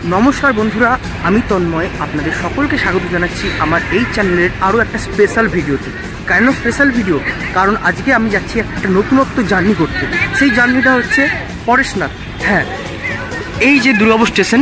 নমস্কার বন্ধুরা, আমি তন্ময় আপনাদের সকলকে স্বাগত জানাচ্ছি আমার এই চ্যানেলের আরও একটা স্পেশাল ভিডিওতে। কেন স্পেশাল ভিডিও? কারণ আজকে আমি যাচ্ছি একটা নতুনত্ব জার্নি করতে। সেই জার্নিটা হচ্ছে পরেশনাথ। হ্যাঁ, এই যে দুর্গাপুর স্টেশন,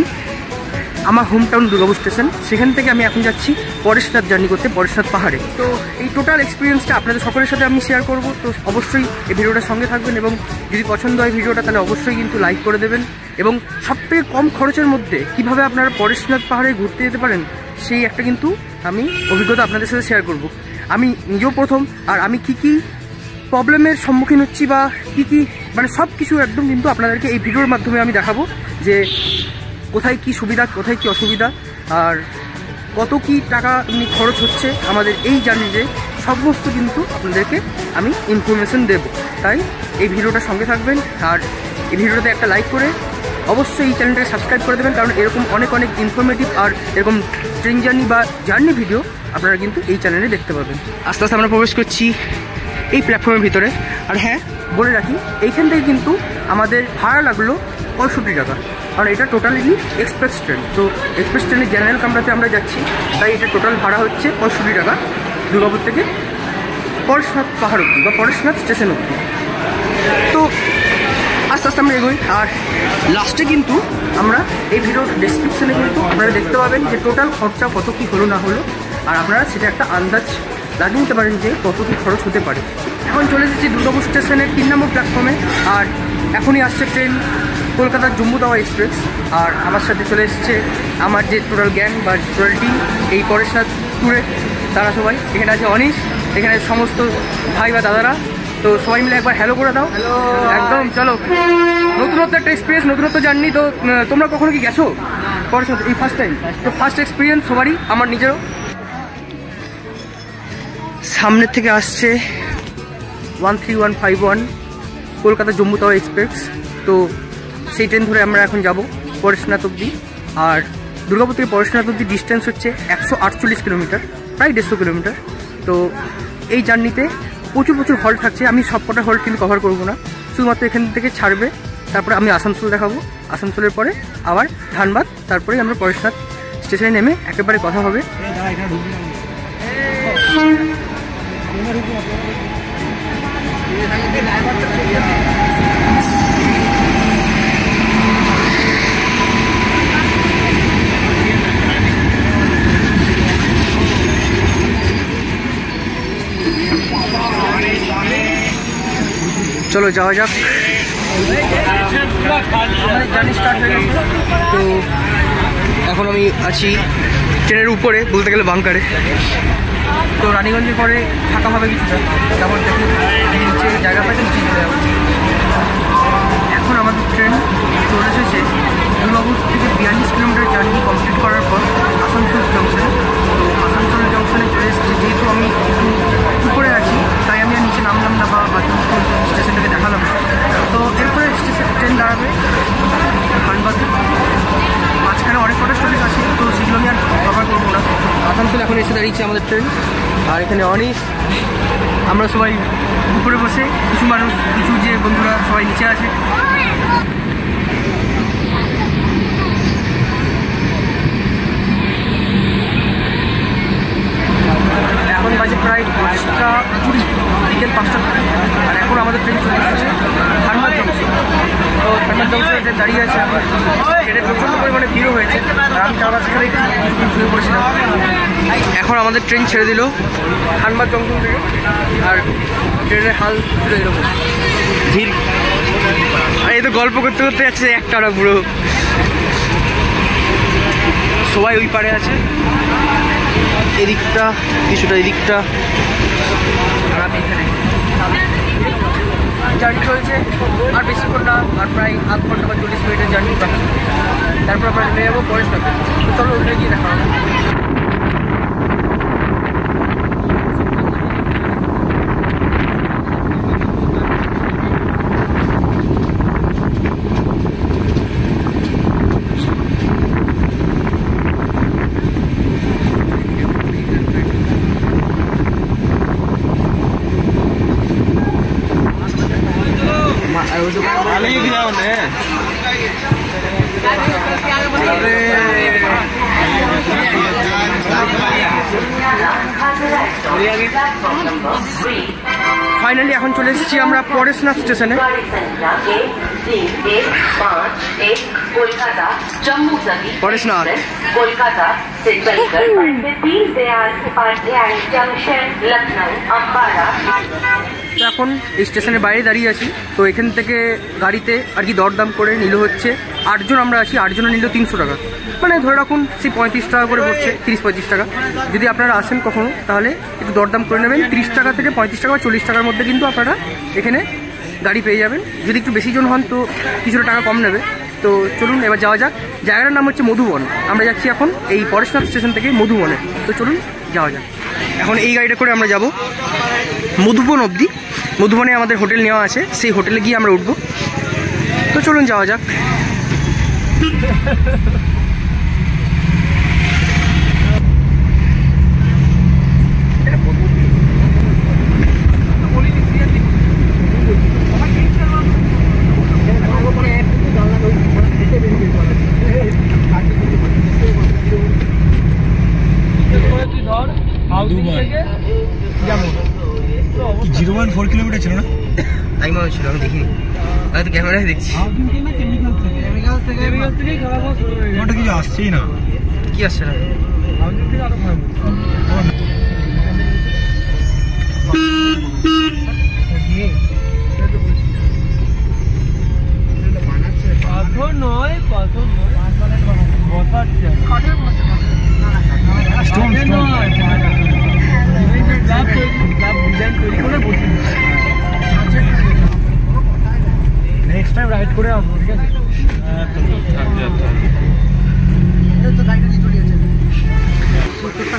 আমার হোম টাউন দুর্গাপুর স্টেশন, সেখান থেকে আমি এখন যাচ্ছি পরেশনাথ জার্নি করতে, পরেশনাথ পাহাড়ে। তো এই টোটাল এক্সপিরিয়েন্সটা আপনাদের সকলের সাথে আমি শেয়ার করব। তো অবশ্যই এই ভিডিওটার সঙ্গে থাকবেন এবং যদি পছন্দ হয় ভিডিওটা তাহলে অবশ্যই কিন্তু লাইক করে দেবেন। এবং সবথেকে কম খরচের মধ্যে কিভাবে আপনারা পরেশনাথ পাহাড়ে ঘুরতে যেতে পারেন সেই একটা কিন্তু আমি অভিজ্ঞতা আপনাদের সাথে শেয়ার করব। আমি নিজেও প্রথম, আর আমি কি প্রবলেমের সম্মুখীন হচ্ছি বা কি মানে সব কিছু একদম কিন্তু আপনাদেরকে এই ভিডিওর মাধ্যমে আমি দেখাবো যে কোথায় কি সুবিধা, কোথায় কি অসুবিধা, আর কত কি টাকা খরচ হচ্ছে আমাদের এই জার্নিতে, সমস্ত কিন্তু আপনাদেরকে আমি ইনফরমেশন দেব। তাই এই ভিডিওটার সঙ্গে থাকবেন, আর এই ভিডিওটাতে একটা লাইক করে অবশ্যই এই চ্যানেলটাকে সাবস্ক্রাইব করে দেবেন, কারণ এরকম অনেক ইনফরমেটিভ আর এরকম ট্রেন জার্নি বা জার্নি ভিডিও আপনারা কিন্তু এই চ্যানেলে দেখতে পাবেন। আস্তে আস্তে আমরা প্রবেশ করছি এই প্ল্যাটফর্মের ভিতরে। আর হ্যাঁ, বলে রাখি এইখান থেকে কিন্তু আমাদের ভাড়া লাগলো 65 টাকা, কারণ এটা টোটালি এক্সপ্রেস ট্রেন। তো এক্সপ্রেস ট্রেনের জেনারেল কামরাতে আমরা যাচ্ছি, তাই এটা টোটাল ভাড়া হচ্ছে 65 টাকা দুর্গাপুর থেকে পরেশনাথ পাহাড় অব্দি বা পরেশনাথ স্টেশন অব্দি। তো আস্তে আস্তে আমরা এগোই, আর লাস্টে কিন্তু আমরা এই ভিডিওর ডেসক্রিপশানে কিন্তু আপনারা দেখতে পাবেন যে টোটাল খরচা কত কী হলো না হলো, আর আপনারা সেটা একটা আন্দাজ লাগিয়ে নিতে পারেন যে কত কী খরচ হতে পারে। এখন চলে এসেছি দুর্গাপুর স্টেশনের 3 নম্বর প্ল্যাটফর্মে, আর এখনই আসছে ট্রেন কলকাতার জম্মু তাওয়া এক্সপ্রেস। আর আমার সাথে চলে এসছে আমার যে টোটাল গ্যাং বা টোটাল টিম এই পরেশনাথ ট্যুরে, তারা সবাই এখানে আছে। অনিশ, এখানে সমস্ত ভাই বা দাদারা, তো সবাই মিলে একবার হ্যালো করে দাও। একদম চলো, নতুনত্ব একটা এক্সপিরিয়েন্স, নতুনত্ব জার্নি। তো তোমরা কখনো কি গেছো পরেশনাথ? এই ফার্স্ট টাইম? তো ফার্স্ট এক্সপিরিয়েন্স সবারই, আমার নিজেরও। সামনের থেকে আসছে 13151 কলকাতা জম্মু তাওয়া এক্সপ্রেস। তো সেই ট্রেন ধরে আমরা এখন যাব পরেশনাথ অব্দি। আর দুর্গাপুর থেকে পরেশনাথ অব্দি ডিস্টেন্স হচ্ছে 148 কিলোমিটার, প্রায় 150 কিলোমিটার। তো এই জার্নিতে প্রচুর হল্ট থাকছে। আমি সবকটা হল্ট কিন্তু কভার করবো না, শুধুমাত্র এখান থেকে ছাড়বে, তারপরে আমি আসানসোল দেখাবো, আসানসোলের পরে আবার ধানবাদ, তারপরে আমরা পরেশনাথ স্টেশনে নেমে একেবারে কথা হবে। চলো যাওয়া যাক। জার্নি স্টার্ট হয়ে গেছে। তো এখন আমি আছি ট্রেনের উপরে, বলতে গেলে বাংকারে। তো রানীগঞ্জের পরে ফাঁকা হবে কিছুটা, তারপর দেখি নিচে জায়গা পাইতে নিচে চলে যাবো। এখন আমাদের ট্রেন চলে এসেছে দুর্গাপুর থেকে 42 কিলোমিটার জার্নি কমপ্লিট করার পর আসানসোল জংশনে। তো আসানসোল জংশনে চলে এসেছি। যেহেতু আমি একটু উপরে আছি, তাই আমি আর নিচে নামলাম না বা আসানসোল স্টেশনটাকে দেখালাম। তো এরপরে ট্রেন দাঁড়াবে ধানবাদে। মাঝখানে অনেক কটা স্টপেজ আছে, তো সেগুলো আমি আর কভার করবো না। আসানসোল এখন এসে দাঁড়িয়েছে আমাদের ট্রেন, আর এখানে অনিশ, আমরা সবাই উপরে বসে, কিছু মানুষ, কিছু যে বন্ধুরা সবাই নিচে আছে। এখন বাজে প্রায় 5:20, বিকেল 5:20, আর এখন আমাদের ট্রেন চলে এসেছে ধানবাদ জংশন। তো ধানবাদ জংশনে দাঁড়িয়ে আছে, ট্রেনে প্রচণ্ড পরিমাণে ভিড়ও হয়েছে, আর আমি তার সেখানে শুয়ে পড়েছিলাম। এখন আমাদের ট্রেন ছেড়ে দিল ধানবাদ জংশন থেকে, আর ট্রেনের হাল ছিল এরকম ভিড়। আর এই তো গল্প করতে করতে যাচ্ছে একটানা পুরো, সবাই ওই পারে আছে, এদিকটা কিছুটা, এদিকটা, আর আমি এখানে। জার্নি চলছে আর বেশিক্ষণ না, আর প্রায় আধ ঘন্টা বা 40 মিনিটের জার্নি বাকি। তারপর আমরা নেমে যাবো পরেশনাথে। তো চলো ওখানে গিয়ে দেখা হবে। ফাইনালি এখন চলে এসেছি আমরা পরেশনাথ স্টেশনে। পরেশনাথ कोलकाता से चलकर दीनदयाल उपाध्याय जंक्शन लखनऊ अम्बाला। তো এখন এই স্টেশনের বাইরে দাঁড়িয়ে আছি। তো এখান থেকে গাড়িতে আর কি দরদাম করে নিল হচ্ছে 8 জন আমরা আছি, 8 জনে নিল 300 টাকা, মানে ধরে রাখুন সেই 35 টাকা করে পড়ছে, 30-35 টাকা। যদি আপনারা আসেন কখনো তাহলে একটু দরদাম করে নেবেন, 30 টাকা থেকে 35 টাকা বা 40 টাকার মধ্যে কিন্তু আপনারা এখানে গাড়ি পেয়ে যাবেন। যদি একটু বেশি জন হন তো কিছুটা টাকা কম নেবে। তো চলুন এবার যাওয়া যাক। জায়গাটার নাম হচ্ছে মধুবন। আমরা যাচ্ছি এখন এই পরেশনাথ স্টেশন থেকে মধুবনে। তো চলুন যাওয়া যাক। এখন এই গাড়িটা করে আমরা যাব মধুবন অবধি। মধুবনে আমাদের হোটেল নেওয়া আছে, সেই হোটেলে গিয়ে আমরা উঠবো। তো চলুন যাওয়া যাক। কি 0.4 কিলোমিটার ছিল না? তাই মনে ছিল, আমি দেখিনি, আমি তো ক্যামেরায় দেখছি। ওটা কিছু আসছেই না। কি আসছে না? পাথর নয়, পাথর নয়, বসাচ্ছে স্টোন নয়, স্ল্যাব ডিজাইন তৈরি করে বসে। নেক্সট টাইম রাইড করে আসবো, ঠিক আছে?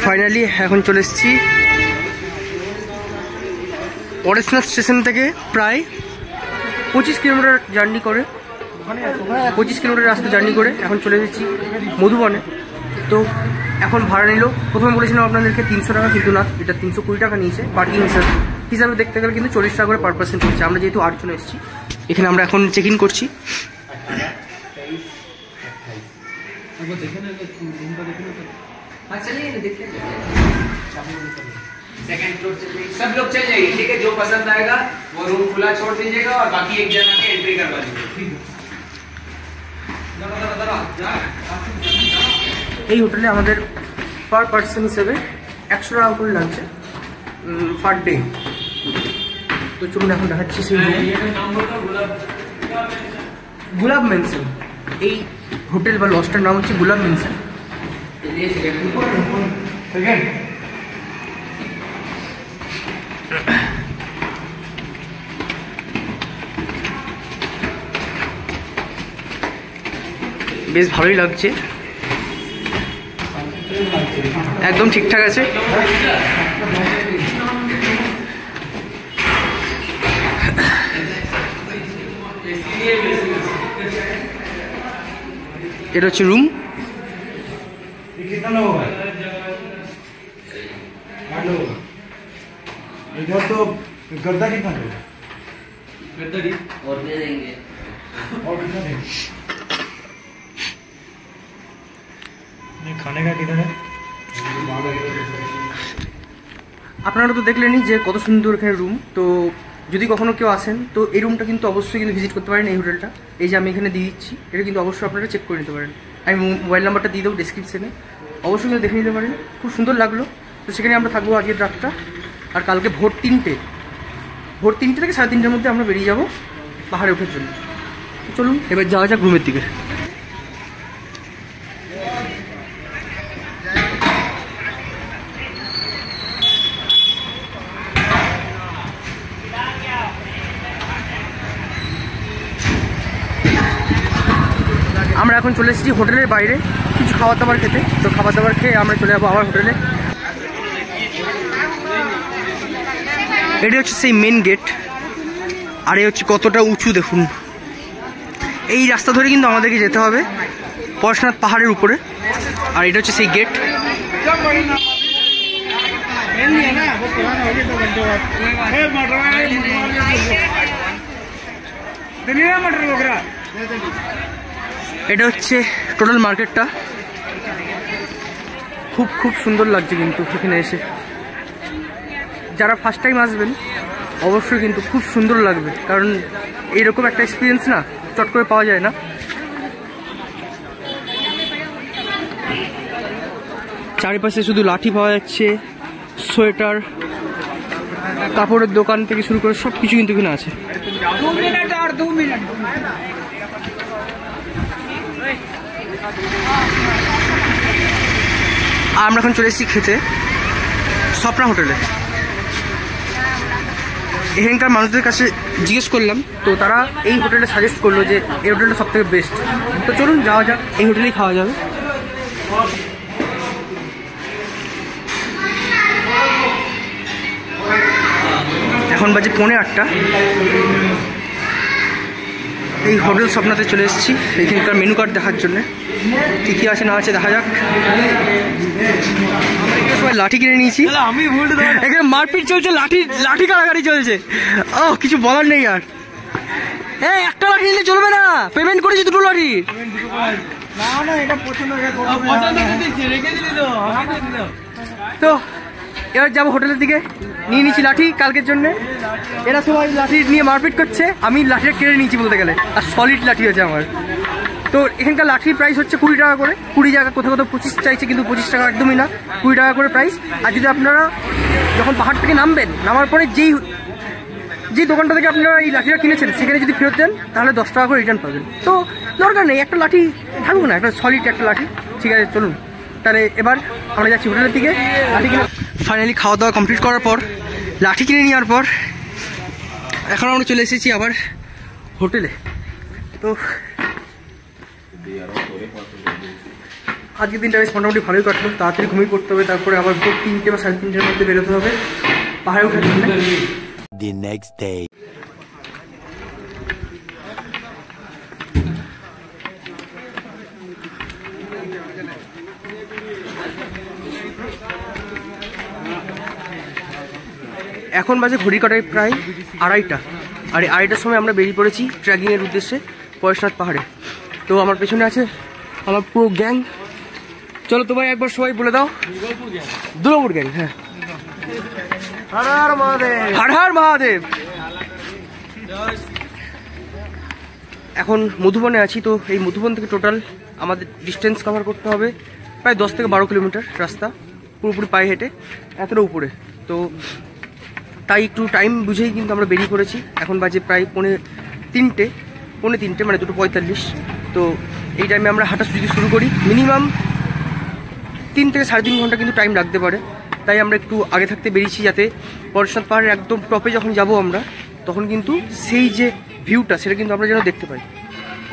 ফাইনালি এখন চলে এসেছি পরেশনাথ স্টেশন থেকে প্রায় 25 কিলোমিটার জার্নি করে, 25 কিলোমিটার রাস্তা জার্নি করে এখন চলে এসেছি মধুবনে। তো এখন ভাড়া নিল, প্রথমে বলেছিলাম আপনাদেরকে 300 টাকা, কিন্তু না, এটা 320 টাকা নিয়েছে। পার্কিং হিসাবে দেখতে গেলে কিন্তু 40 টাকা করে পার পার্সেন্ট হচ্ছে। আমরা যেহেতু 8 জন এসেছি, এখানে আমরা এখন চেক ইন করছি। सेकंड फ्लोर से सब लोग चल जाइए, ठीक है? जो पसंद आएगा वो रूम खुला छोड़ दीजिएगा और बाकी एक जना के एंट्री करवा दीजिए। এই হোটেলে আমাদের পার পার্সন হিসেবে 100 টাকা করে লাগছে পার ডে। তো চলুন এখন দেখাচ্ছি সেই গুলাব মেনশন। এই হোটেল বা লজটার নাম হচ্ছে গুলাব মেনশন। বেশ ভালোই লাগছে, একদম ঠিকঠাক আছে। এটা হচ্ছে রুম। इधर तो गर्दा कितना है? और दे देंगे। और कितना है? ये खाने का किधर है? আপনারা তো দেখলেনই যে কত সুন্দর এখানে রুম। তো যদি কখনো কেউ আসেন তো এই রুমটা কিন্তু অবশ্যই কিন্তু ভিজিট করতে পারেন। এই হোটেলটা এই যে আমি এখানে দিয়ে দিচ্ছি, এটা কিন্তু অবশ্যই আপনারা চেক করে নিতে পারেন। আমি মোবাইল নাম্বারটা দিয়ে দেবো ডিসক্রিপশনে, অবশ্যই কিন্তু দেখে নিতে পারেন। খুব সুন্দর লাগলো। তো সেখানে আমরা থাকবো আজকের রাতটা, আর কালকে ভোর 3টে থেকে 3:30টার মধ্যে আমরা বেরিয়ে যাব পাহাড়ে ওঠার জন্য। চলুন এবার যাওয়া যাক রুমের দিকে। আমরা এখন চলে এসেছি হোটেলের বাইরে কিছু খাবার দাবার খেতে। তো খাবার দাবার খেয়ে আমরা চলে যাবো আবার হোটেলে। এটি হচ্ছে সেই মেন গেট, আর এই হচ্ছে কতটা উঁচু দেখুন। এই রাস্তা ধরে কিন্তু আমাদেরকে যেতে হবে পরেশনাথ পাহাড়ের উপরে, আর এটা হচ্ছে সেই গেট। এটা হচ্ছে টোটাল মার্কেটটা। খুব খুব সুন্দর লাগছে কিন্তু এখানে এসে। যারা ফার্স্ট টাইম আসবেন অবশ্যই কিন্তু খুব সুন্দর লাগবে, কারণ এইরকম একটা এক্সপিরিয়েন্স না চট করে পাওয়া যায় না। চারিপাশে শুধু লাঠি পাওয়া যাচ্ছে, সোয়েটার, কাপড়ের দোকান থেকে শুরু করে সব কিছু কিন্তু এখানে আছে। আমরা এখন চলে এসেছি খেতে স্বপ্না হোটেলে। এখানকার মানুষদের কাছে জিজ্ঞেস করলাম, তো তারা এই হোটেলটা সাজেস্ট করলো যে এই হোটেলটা সব থেকে বেস্ট। তো চলুন যাওয়া যাক, এই হোটেলেই খাওয়া যাবে। এখন বাজে 7:45। এই হোটেল স্বপ্নাতে চলে এসেছি এখানকার মেনু কার্ড দেখার জন্য, কী কী আছে না আছে দেখা যাক। সবাই লাঠি কিনে নিয়েছি, এখানে মারপিট চলছে, লাঠি কাড়াকাড়ি চলছে। ও কিছু বলার নেই আর। একটা লাঠি নিলে চলবে না, পেমেন্ট করেছি 2 লাঠি। তো এবার যাবো হোটেলের দিকে। নিয়ে নিয়েছি লাঠি কালকের জন্য। এরা সবাই লাঠি নিয়ে মারপিট করছে, আমি লাঠিটা কেড়ে নিয়েছি বলতে গেলে, আর সলিড লাঠি আছে আমার। তো এখানকার লাঠির প্রাইস হচ্ছে 20 টাকা করে। 20 টাকা, কোথাও কোথাও 25 চাইছে, কিন্তু 25 টাকা একদমই না, 20 টাকা করে প্রাইস। আর যদি আপনারা যখন পাহাড় থেকে নামবেন, নামার পরে যেই দোকানটা থেকে আপনারা এই লাঠিটা কিনেছেন সেখানে যদি ফেরত দেন তাহলে 10 টাকা করে রিটার্ন পাবেন। তো দরকার নেই, একটা লাঠি থাকুক না, একটা সলিড একটা লাঠি। ঠিক আছে চলুন তাহলে এবার আমরা যাচ্ছি হোটেলের দিকে। লাঠি কিনে ফাইনালি খাওয়া দাওয়া কমপ্লিট করার পর, লাঠি কিনে নেওয়ার পর এখন আমরা চলে এসেছি আবার হোটেলে। তো আজকের দিনটা বেশ মোটামুটি ভালোই কাটলো। তাড়াতাড়ি ঘুমিয়ে পড়তে হবে, তারপরে আবার 3টে বা 3:30টার মধ্যে বেরোতে হবে পাহাড়ে ওঠার জন্য। The next day. এখন বাজে ঘড়ি কাটায় প্রায় 2:30, আর 2:30টার সময় আমরা বেরিয়ে পড়েছি ট্রেকিংয়ের উদ্দেশ্যে পরেশনাথ পাহাড়ে। তো আমার পেছনে আছে আমার পুরো গ্যাং। চলো তো ভাই একবার সবাই বলে দাও, দুর্গাপুর গ্যাং। হ্যাঁ, হর হর মহাদেব, হর হর মহাদেব। এখন মধুবনে আছি। তো এই মধুবন থেকে টোটাল আমাদের ডিস্টেন্স কভার করতে হবে প্রায় 10 থেকে 12 কিলোমিটার রাস্তা, পুরোপুরি পায়ে হেঁটে এতটা উপরে। তো তাই একটু টাইম বুঝেই কিন্তু আমরা বেরিয়ে পড়েছি। এখন বাজে প্রায় 3:45, মানে 2:45। তো এই টাইমে আমরা হাঁটা যদি শুরু করি, মিনিমাম 3 থেকে 3.5 ঘন্টা কিন্তু টাইম লাগতে পারে। তাই আমরা একটু আগে থাকতে বেরিয়েছি, যাতে পরেশনাথ পাহাড়ের একদম টপে যখন যাব আমরা, তখন কিন্তু সেই যে ভিউটা সেটা কিন্তু আমরা যেন দেখতে পাই।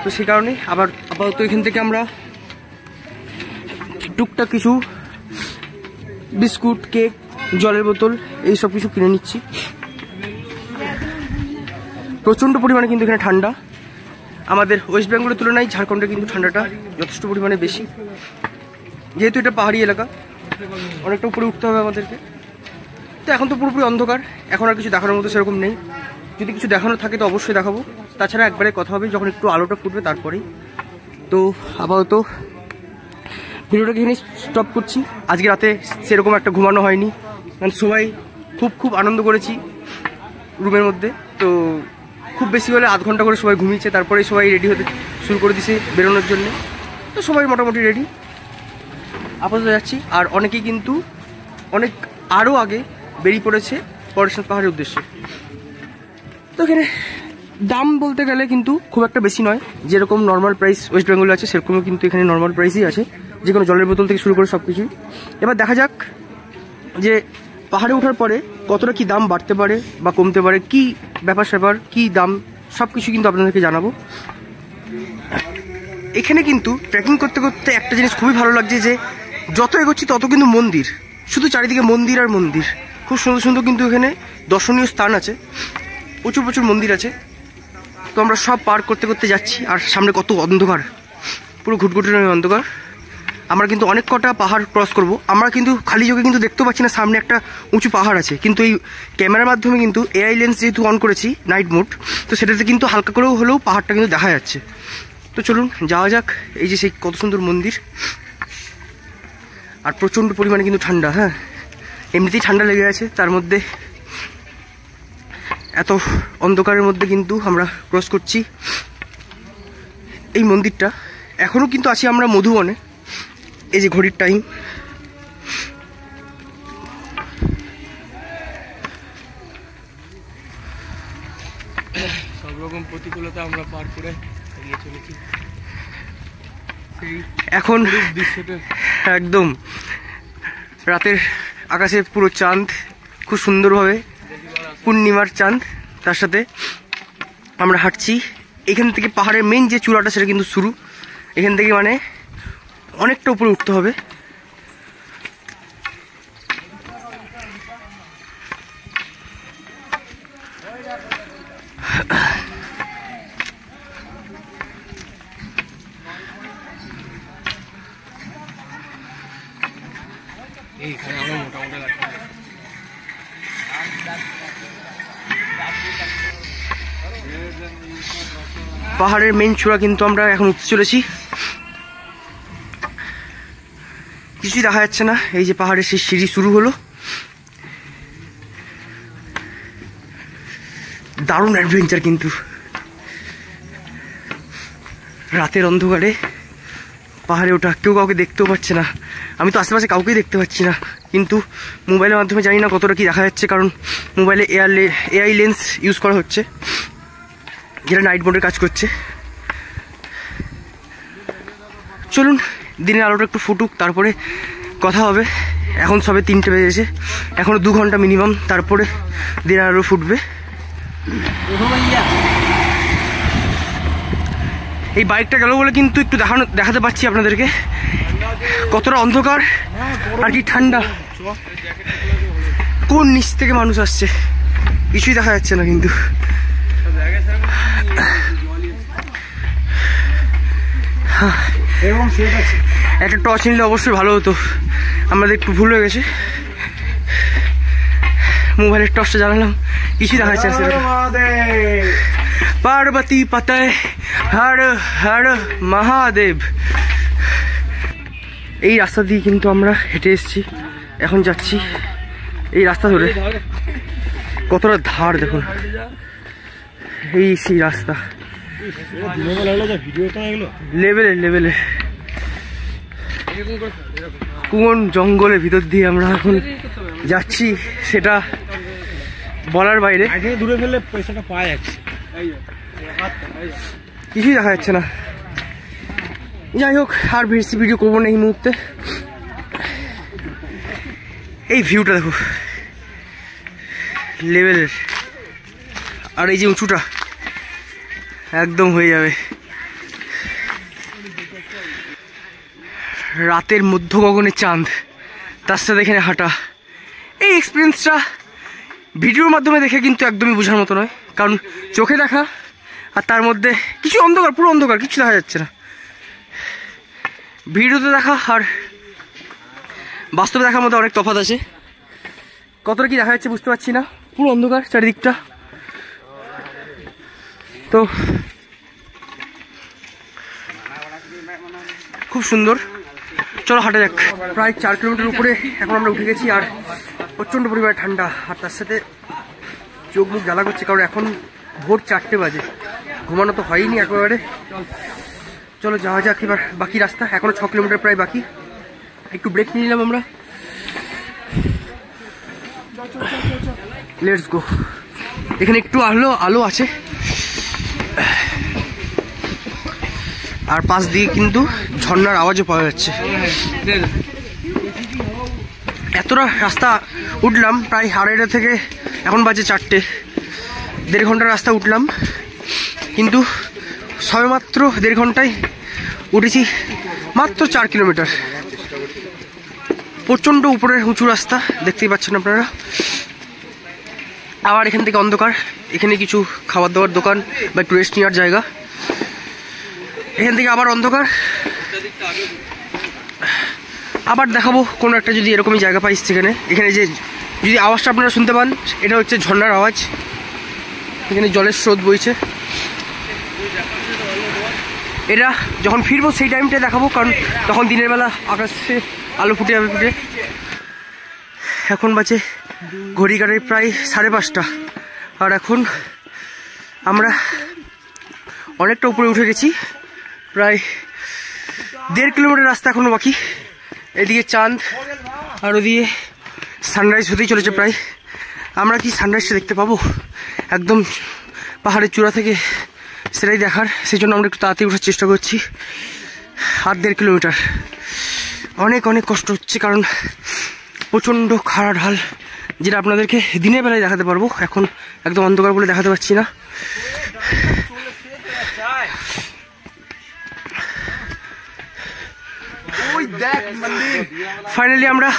তো সেই কারণে আপাতত এখান থেকে আমরা টুকটাক কিছু বিস্কুট, কেক, জলের বোতল এই সব কিছু কিনে নিচ্ছি। প্রচণ্ড পরিমাণে কিন্তু এখানে ঠান্ডা। আমাদের ওয়েস্ট বেঙ্গলের তুলনায় ঝাড়খণ্ডে কিন্তু ঠান্ডাটা যথেষ্ট পরিমাণে বেশি, যেহেতু এটা পাহাড়ি এলাকা, অনেকটা উপরে উঠতে হবে আমাদেরকে। তো এখন তো পুরোপুরি অন্ধকার, এখন আর কিছু দেখানোর মতো সেরকম নেই। যদি কিছু দেখানোর থাকে তো অবশ্যই দেখাবো, তাছাড়া একবারে কথা হবে যখন একটু আলোটা ফুটবে তারপরেই। তো আপাতত ভিডিওটাকে এখানে স্টপ করছি। আজকে রাতে সেরকম একটা ঘুমানো হয়নি, কারণ সবাই খুব আনন্দ করেছি রুমের মধ্যে। তো খুব বেশি হলে 1/2 ঘন্টা করে সবাই ঘুমিয়েছে, তারপরে সবাই রেডি হতে শুরু করে দিয়েছে বেরোনোর জন্য। তো সবাই মোটামুটি রেডি, আপাতত যাচ্ছি। আর অনেকেই কিন্তু আরও আগে বেরিয়ে পড়েছে পরেশনাথ পাহাড়ের উদ্দেশ্যে। তো এখানে দাম বলতে গেলে কিন্তু খুব একটা বেশি নয়, যেরকম নর্মাল প্রাইস ওয়েস্ট বেঙ্গলে আছে সেরকমও কিন্তু এখানে নর্মাল প্রাইসই আছে, যে কোনো জলের বোতল থেকে শুরু করে সব কিছুই। এবার দেখা যাক যে পাহাড়ে ওঠার পরে কতটা কি দাম বাড়তে পারে বা কমতে পারে, কি ব্যাপার স্যাপার, কি দাম, সব কিছু কিন্তু আপনাদেরকে জানাবো। এখানে কিন্তু ট্রেকিং করতে করতে একটা জিনিস খুবই ভালো লাগছে, যে যত এগোচ্ছি তত কিন্তু মন্দির, শুধু চারিদিকে মন্দির আর মন্দির। খুব সুন্দর সুন্দর কিন্তু এখানে দর্শনীয় স্থান আছে, প্রচুর মন্দির আছে। তো আমরা সব পার করতে করতে যাচ্ছি, আর সামনে কত অন্ধকার, পুরো ঘুটঘুটে অন্ধকার। আমরা কিন্তু অনেক কটা পাহাড় ক্রস করব। আমরা কিন্তু খালি চোখে কিন্তু দেখতে পাচ্ছি না সামনে একটা উঁচু পাহাড় আছে, কিন্তু এই ক্যামেরার মাধ্যমে কিন্তু এআই লেন্স যেহেতু অন করেছি নাইট মোড, তো সেটাতে কিন্তু হালকা করেও হলেও পাহাড়টা কিন্তু দেখা যাচ্ছে। তো চলুন যাওয়া যাক। এই যে সেই কত সুন্দর মন্দির, আর প্রচণ্ড পরিমাণে কিন্তু ঠান্ডা। হ্যাঁ, এমনিতেই ঠান্ডা লেগে আছে, তার মধ্যে এত অন্ধকারের মধ্যে কিন্তু আমরা ক্রস করছি এই মন্দিরটা। এখনও কিন্তু আছি আমরা মধুবনে। এই যে ঘড়ির টাইম, সব রকম প্রতিকূলতা আমরা পার করে এগিয়ে চলেছি। এখন দৃশ্যটা একদম রাতের আকাশে পুরো চাঁদ খুব সুন্দরভাবে, পূর্ণিমার চাঁদ, তার সাথে আমরা হাঁটছি। এখান থেকে পাহাড়ের মেন যে চূড়াটা সেটা কিন্তু শুরু। এখান থেকে মানে অনেকটা উপরে উঠতে হবে। এইখানে আমরা মোটামুটি পাহাড়ের মেন চূড়া কিন্তু আমরা এখন উঠতে চলেছি। কিছুই দেখা যাচ্ছে না। এই যে পাহাড়ের সেই সিঁড়ি শুরু হলো। দারুণ অ্যাডভেঞ্চার কিন্তু রাতের অন্ধকারে পাহাড়ে ওঠা। কেউ কাউকে দেখতেও পাচ্ছে না। আমি তো আশেপাশে কাউকেই দেখতে পাচ্ছি না, কিন্তু মোবাইলের মাধ্যমে জানি না কতটা কি দেখা যাচ্ছে, কারণ মোবাইলে এআই লেন্স ইউজ করা হচ্ছে, যেটা নাইট মোডের কাজ করছে। চলুন দিনের আলোটা একটু ফুটুক, তারপরে কথা হবে। এখন সবে 3টে বেজেছে, এখনও 2 ঘন্টা মিনিমাম, তারপরে দিনের আলো ফুটবে। এই বাইকটা গেল বলে কিন্তু একটু দেখাতে পাচ্ছি আপনাদেরকে কতটা অন্ধকার আর কি ঠান্ডা। কোন নিচ থেকে মানুষ আসছে কিছুই দেখা যাচ্ছে না, কিন্তু একটা টর্চ নিলে অবশ্যই ভালো হতো। আমাদের একটু ভুল হয়ে গেছে, মোবাইলের টর্চটা জ্বালালাম, কিছুই দেখা যাচ্ছে না। পার্বতী পাতায় হর হর মহাদেব। এই রাস্তা দিয়ে কিন্তু আমরা হেঁটে এসেছি, এখন যাচ্ছি এই রাস্তা ধরে। কতটা ধার দেখুন, এই সেই রাস্তা লেভেলে কোন জঙ্গলের ভিতর দিয়ে আমরা এখন যাচ্ছি সেটা বলার বাইরে। দূরে ফেললে পয়সাটা পাওয়া যাচ্ছে, কিছুই দেখা যাচ্ছে না। যাই হোক, আর বেশি ভিডিও করবো না এই মুহূর্তে। এই ভিউটা দেখো লেভেলের, আর এই যে উঁচুটা একদম হয়ে যাবে। রাতের মধ্য গগনে চাঁদ, তার সাথে এখানে হাঁটা, এই এক্সপিরিয়েন্সটা ভিডিওর মাধ্যমে দেখে কিন্তু একদমই বোঝার মতো নয়, কারণ চোখে দেখা আর তার মধ্যে কিছু অন্ধকার, পুরো অন্ধকার, কিছু দেখা যাচ্ছে না। ভিডিওতে দেখা আর বাস্তবে দেখার মধ্যে অনেক তফাৎ আছে। কতটা কি দেখা যাচ্ছে বুঝতে পারছি না, পুরো অন্ধকার চারিদিকটা। তো খুব সুন্দর, চলো হাঁটা যাক। প্রায় 4 কিলোমিটার উপরে এখন আমরা উঠে গেছি, আর প্রচণ্ড পরিমাণে ঠান্ডা, আর তার সাথে চোখ মুখ জ্বালা করছে, কারণ এখন ভোর 4টে বাজে। ঘুমানো তো হয়নি একেবারে। চলো যাওয়া যাক এবার বাকি রাস্তা। এখনো 6 কিলোমিটার প্রায় বাকি। একটু ব্রেক নিয়ে নিলাম আমরা। Let's go. এখানে একটু আলো আছে, আর পাশ দিয়ে কিন্তু ঝর্ণার আওয়াজও পাওয়া যাচ্ছে। এতটা রাস্তা উঠলাম, প্রায় 2:30 থেকে এখন বাজে 4টে, 1.5 ঘন্টার রাস্তা উঠলাম, কিন্তু সবে মাত্র 1.5 ঘন্টায় উঠেছি মাত্র 4 কিলোমিটার। প্রচণ্ড উপরের উঁচু রাস্তা, দেখতেই পাচ্ছেন আপনারা। আবার এখান থেকে অন্ধকার, এখানে কিছু খাবার দাবার দোকান বা একটু রেস্ট নেওয়ার জায়গা। এখান থেকে আবার অন্ধকার, আবার দেখাবো কোনো একটা যদি এরকমই জায়গা পাই সেখানে। এখানে যে যদি আওয়াজটা আপনারা শুনতে পান, এটা হচ্ছে ঝর্ণার আওয়াজ। এখানে জলের স্রোত বইছে। এটা যখন ফিরবো সেই টাইমটা দেখাবো, কারণ তখন দিনের বেলা আকাশে আলো ফুটে যাবে ফুটে। এখন বাজে ঘড়ি কাটায় প্রায় 5:30, আর এখন আমরা অনেকটা উপরে উঠে গেছি, প্রায় 1.5 কিলোমিটার রাস্তা এখনো বাকি। এদিকে চাঁদ আর ওদিকে সানরাইজ হতেই চলেছে প্রায়। আমরা কি সানরাইজটা দেখতে পাবো একদম পাহাড়ের চূড়া থেকে, সেটাই দেখার, সেই জন্য আমরা একটু তাড়াতাড়ি ওঠার চেষ্টা করছি। আর 1.5 কিলোমিটার অনেক অনেক কষ্ট হচ্ছে, কারণ প্রচণ্ড খাড়া ঢাল, যেটা আপনাদেরকে দিনের বেলায় দেখাতে পারবো, এখন একদম অন্ধকার বলে দেখাতে পারছি না। ফাইনালি আমরা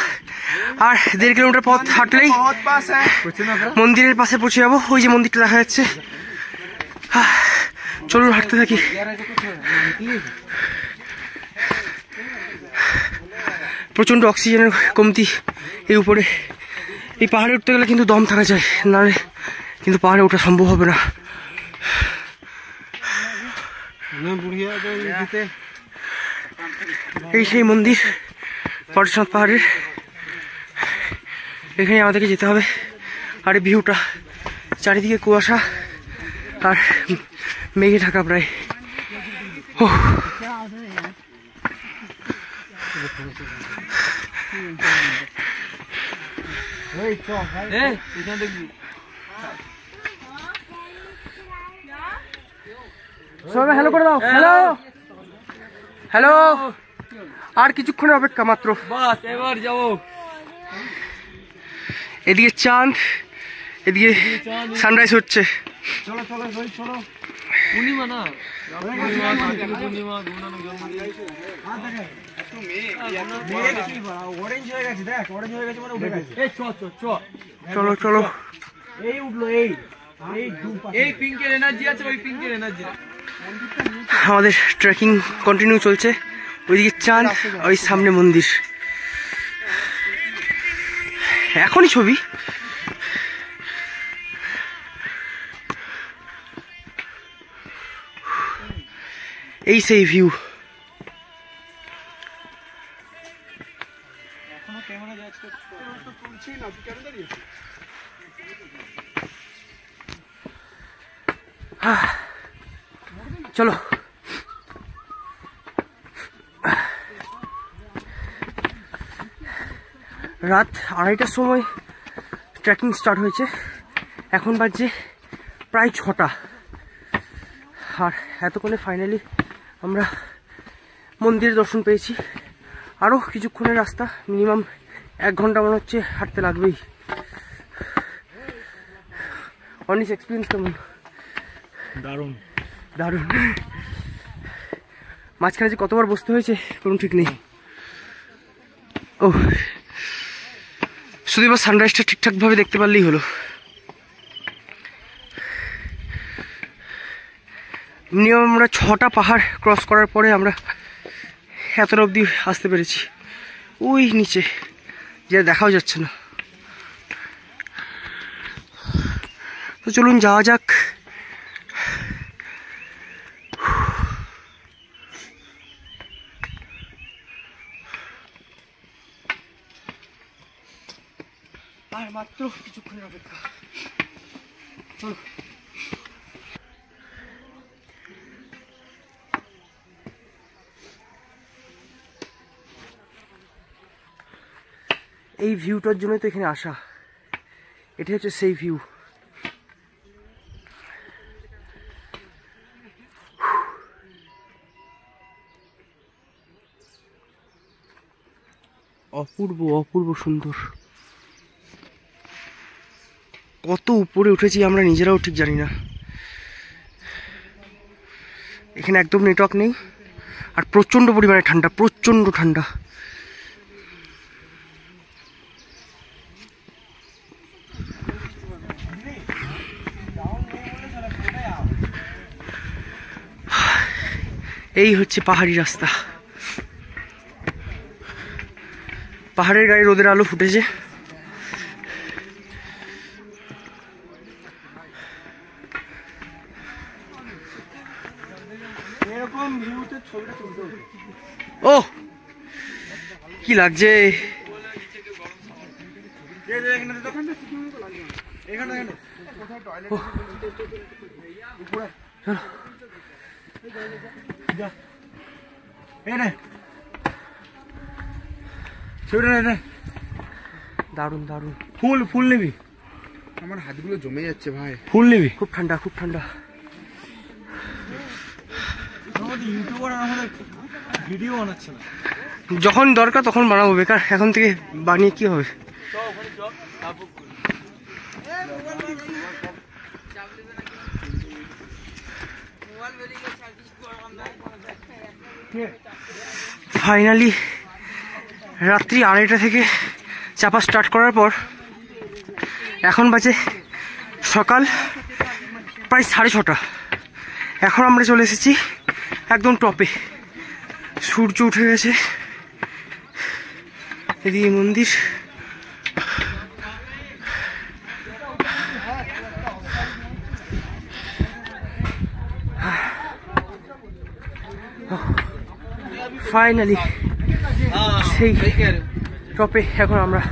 আর 1.5 কিলোমিটার পথ হাঁটলেই মন্দিরের পাশে পৌঁছে যাবো। ওই যে মন্দিরটা দেখা যাচ্ছে, চলুন হাঁটতে থাকি। প্রচণ্ড অক্সিজেনের কমতি এই উপরে, এই পাহাড়ে উঠতে গেলে কিন্তু দম থাকা যায়, নাহলে কিন্তু পাহাড়ে ওঠা সম্ভব হবে না। এই সেই মন্দির পরেশনাথ পাহাড়ের, এখানে আমাদেরকে যেতে হবে। আর এই ভিউটা, চারিদিকে কুয়াশা আর মেঘে ঢাকা প্রায়। সবাই হ্যালো করে দাও। হ্যালো হ্যালো, আর কিছুক্ষণের অপেক্ষা মাত্র, বাস এবার যাবো। এদিকে চাঁদ, এদিকে সানরাইজ হচ্ছে। চলো চলো ভাই চলো। পূর্ণিমা না, পূর্ণিমা অরেঞ্জ হয়ে গেছে, দেখ অরেঞ্জ হয়ে গেছে মানে উঠে গেছে। এই চ চ চ, চলো চলো, এই উঠলো, এই এই পিঙ্কের এনার্জি আছে, ওই পিঙ্কের এনার্জি। আমাদের ট্রেকিং কন্টিনিউ চলছে। ওইদিকে চাঁদ, ওই সামনে মন্দির। এখনই ছবি। এই সেই ভিউ। চলো রাত 2:30টার সময় ট্রেকিং স্টার্ট হয়েছে, এখন বাজছে প্রায় 6টা। আর এতক্ষণে ফাইনালি আমরা মন্দিরের দর্শন পেয়েছি। আরও কিছুক্ষণের রাস্তা, মিনিমাম 1 ঘন্টা মনে হচ্ছে হাঁটতে লাগবেই। অনিস এক্সপিরিয়েন্স কেমন? দারুণ দারুণ। মাঝখানে যে কতবার বসতে হয়েছে কোনো ঠিক নেই। ও শুধু এবার সানরাইজটা ঠিকঠাকভাবে দেখতে পারলেই হলো। মিনিমাম আমরা 6টা পাহাড় ক্রস করার পরে আমরা এতটা অবধি আসতে পেরেছি। ওই নিচে যে দেখাও যাচ্ছে না। তো চলুন যাওয়া যাক। আর মাত্র কিছুক্ষণের অপেক্ষা, চলো। এই ভিউটার জন্য তো এখানে আসা। এটা হচ্ছে সেই ভিউ। অপূর্ব অপূর্ব সুন্দর। কত উপরে উঠেছি আমরা নিজেরাও ঠিক জানি না। এখানে একদম নেটওয়ার্ক নেই, আর প্রচণ্ড পরিমাণে ঠান্ডা, প্রচণ্ড ঠান্ডা। এই হচ্ছে পাহাড়ি রাস্তা। পাহাড়ের গায়ে রোদের আলো ফুটেছে। এরকম ভিউ ও কি লাগছে। দারুন দারুন। ফুল নিবি? আমার হাতগুলো জমে যাচ্ছে ভাই। ফুল নিবি? খুব ঠান্ডা খুব ঠান্ডা। ইউটিউবার আমাদের ভিডিও বানাচ্ছে না, যখন দরকার তখন বানাবো, বেকার এখন থেকে বানিয়ে কি হবে। ফাইনালি রাত্রি 2:30 থেকে চাপা স্টার্ট করার পর এখন বাজে সকাল প্রায় 6:30। এখন আমরা চলে এসেছি একদম টপে, সূর্য উঠে গেছে, এদিকে মন্দির। ফাইনালি সেই টপে এখন আমরা।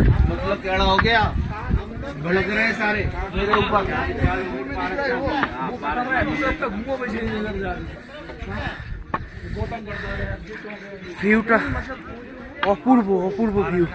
ভিউটা অপূর্ব অপূর্ব ভিউ।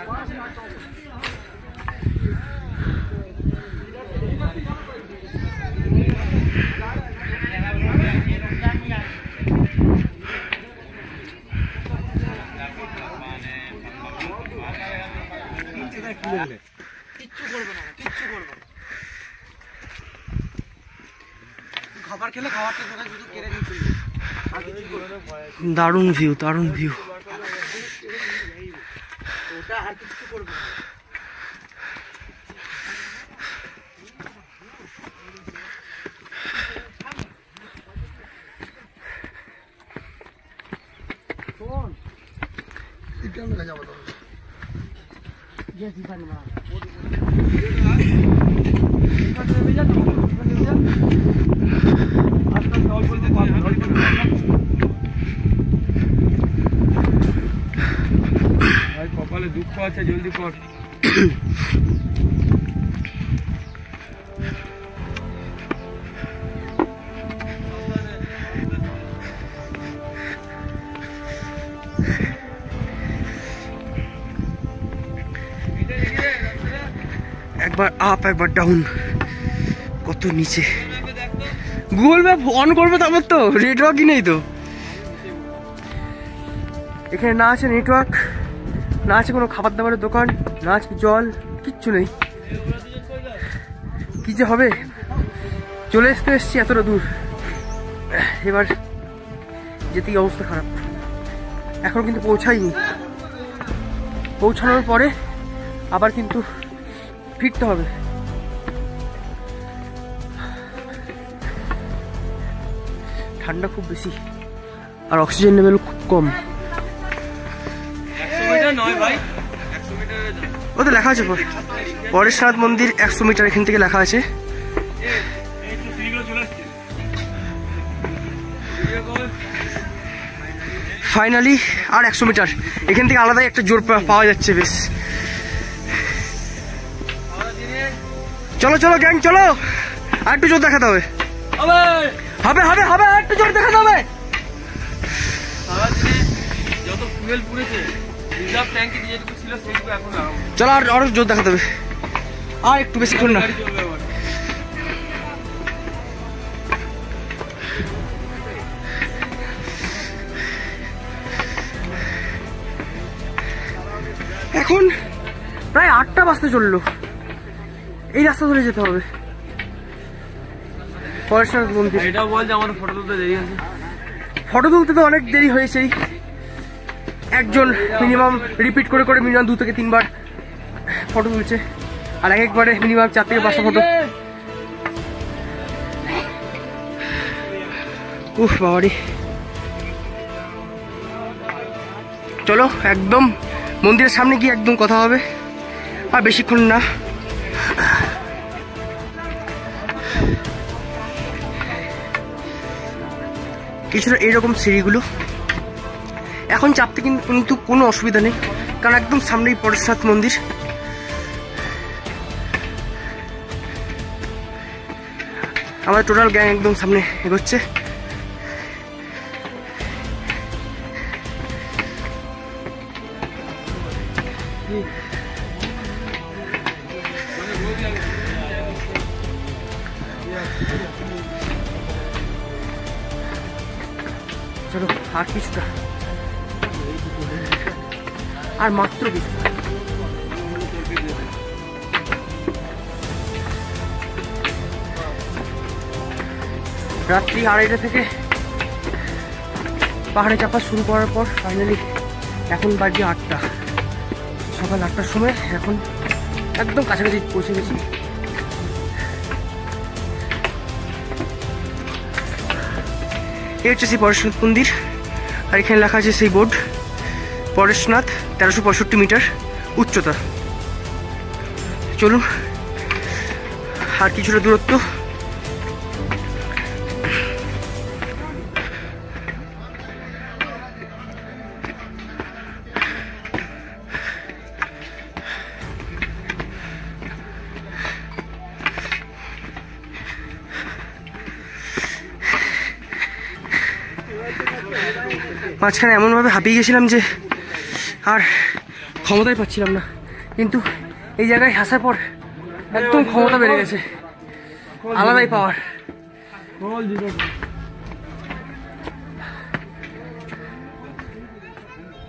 খাবার খেলে খাবারটা শুধু কেড়ে নিতে। দারুণ ভিউ দারুণ ভিউ। ওটা আর কিছু করবে না। কপালে দুঃখ আছে, জলদি কর। একবার আপ একবার ডাউন, কত নিচে। গুগল ম্যাপ অন করবে তারপর তো, নেটওয়ার্কই নেই তো এখানে। না আছে নেটওয়ার্ক, না আছে কোনো খাবার দাবারের দোকান, না আছে জল, কিচ্ছু নেই। কি যে হবে। চলে এসছি এতটা দূর, এবার যেতেই অবস্থা খারাপ। এখন কিন্তু পৌঁছাইনি, পৌঁছানোর পরে আবার কিন্তু ফিরতে হবে। ঠান্ডা খুব বেশি আর অক্সিজেন লেভেল খুব কম। ও তো লেখা আছে পরেশনাথ মন্দির 100 মিটার, এখান থেকে লেখা আছে। ফাইনালি আর 100 মিটার, এখান থেকে আলাদাই একটা জোর পাওয়া যাচ্ছে বেশ। চলো চলো গ্যাং চলো, আর একটু জোর দেখাতে হবে। হবে হবে হবে আর একটু জোর দেখাতে হবে। যত ফুয়েল পুড়েছে, রিজার্ভ ট্যাঙ্কে যেটুকু ছিল সেইটুকু এখন লাগাবো। চলো আর আরো জোর দেখাতে হবে, আর একটু বেশিক্ষণ না। এখন প্রায় 8টা বাজতে চললো, এই রাস্তা ধরে যেতে হবে পরেশনাথ মন্দির। এটাও বল যে আমার ফটো তুলতে দেরি আছে। ফটো তুলতে তো অনেক দেরি হয়েছেই, একজন মিনিমাম রিপিট করে করে মিনিমাম 2 থেকে 3 বার ফটো তুলছে, আর একবারে মিনিমাম 4 থেকে 5টা ফটো। উফ বাবারি। চলো একদম মন্দিরের সামনে গিয়ে একদম কথা হবে, আর বেশিক্ষণ না। কিছুটা এইরকম সিঁড়িগুলো, এখন চাপতে কিন্তু কোনো অসুবিধা নেই, কারণ একদম সামনেই পরেশনাথ মন্দির। আমাদের টোটাল গ্যাং একদম সামনে এগোচ্ছে। চলো আর কিছুটা, আর মাত্র কিছু। রাত্রি 2:30 থেকে পাহাড়ে চাপা শুরু করার পর ফাইনালি এখন বাজে 8টা, সকাল 8টার সময় এখন একদম কাছাকাছি পৌঁছে গেছি। এই হচ্ছে সেই পরেশনাথ মন্দির, আর এখানে লেখা আছে সেই বোর্ড, পরেশনাথ 1365 মিটার উচ্চতা। চলুন আর কিছুটা দূরত্ব। মাঝখানে এমনভাবে হাঁপিয়ে গেছিলাম যে আর ক্ষমতাই পাচ্ছিলাম না, কিন্তু এই জায়গায় আসার পর একদম ক্ষমতা বেড়ে গেছে, আলাদাই পাওয়ার।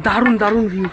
দারুণ দারুণ ভিউ।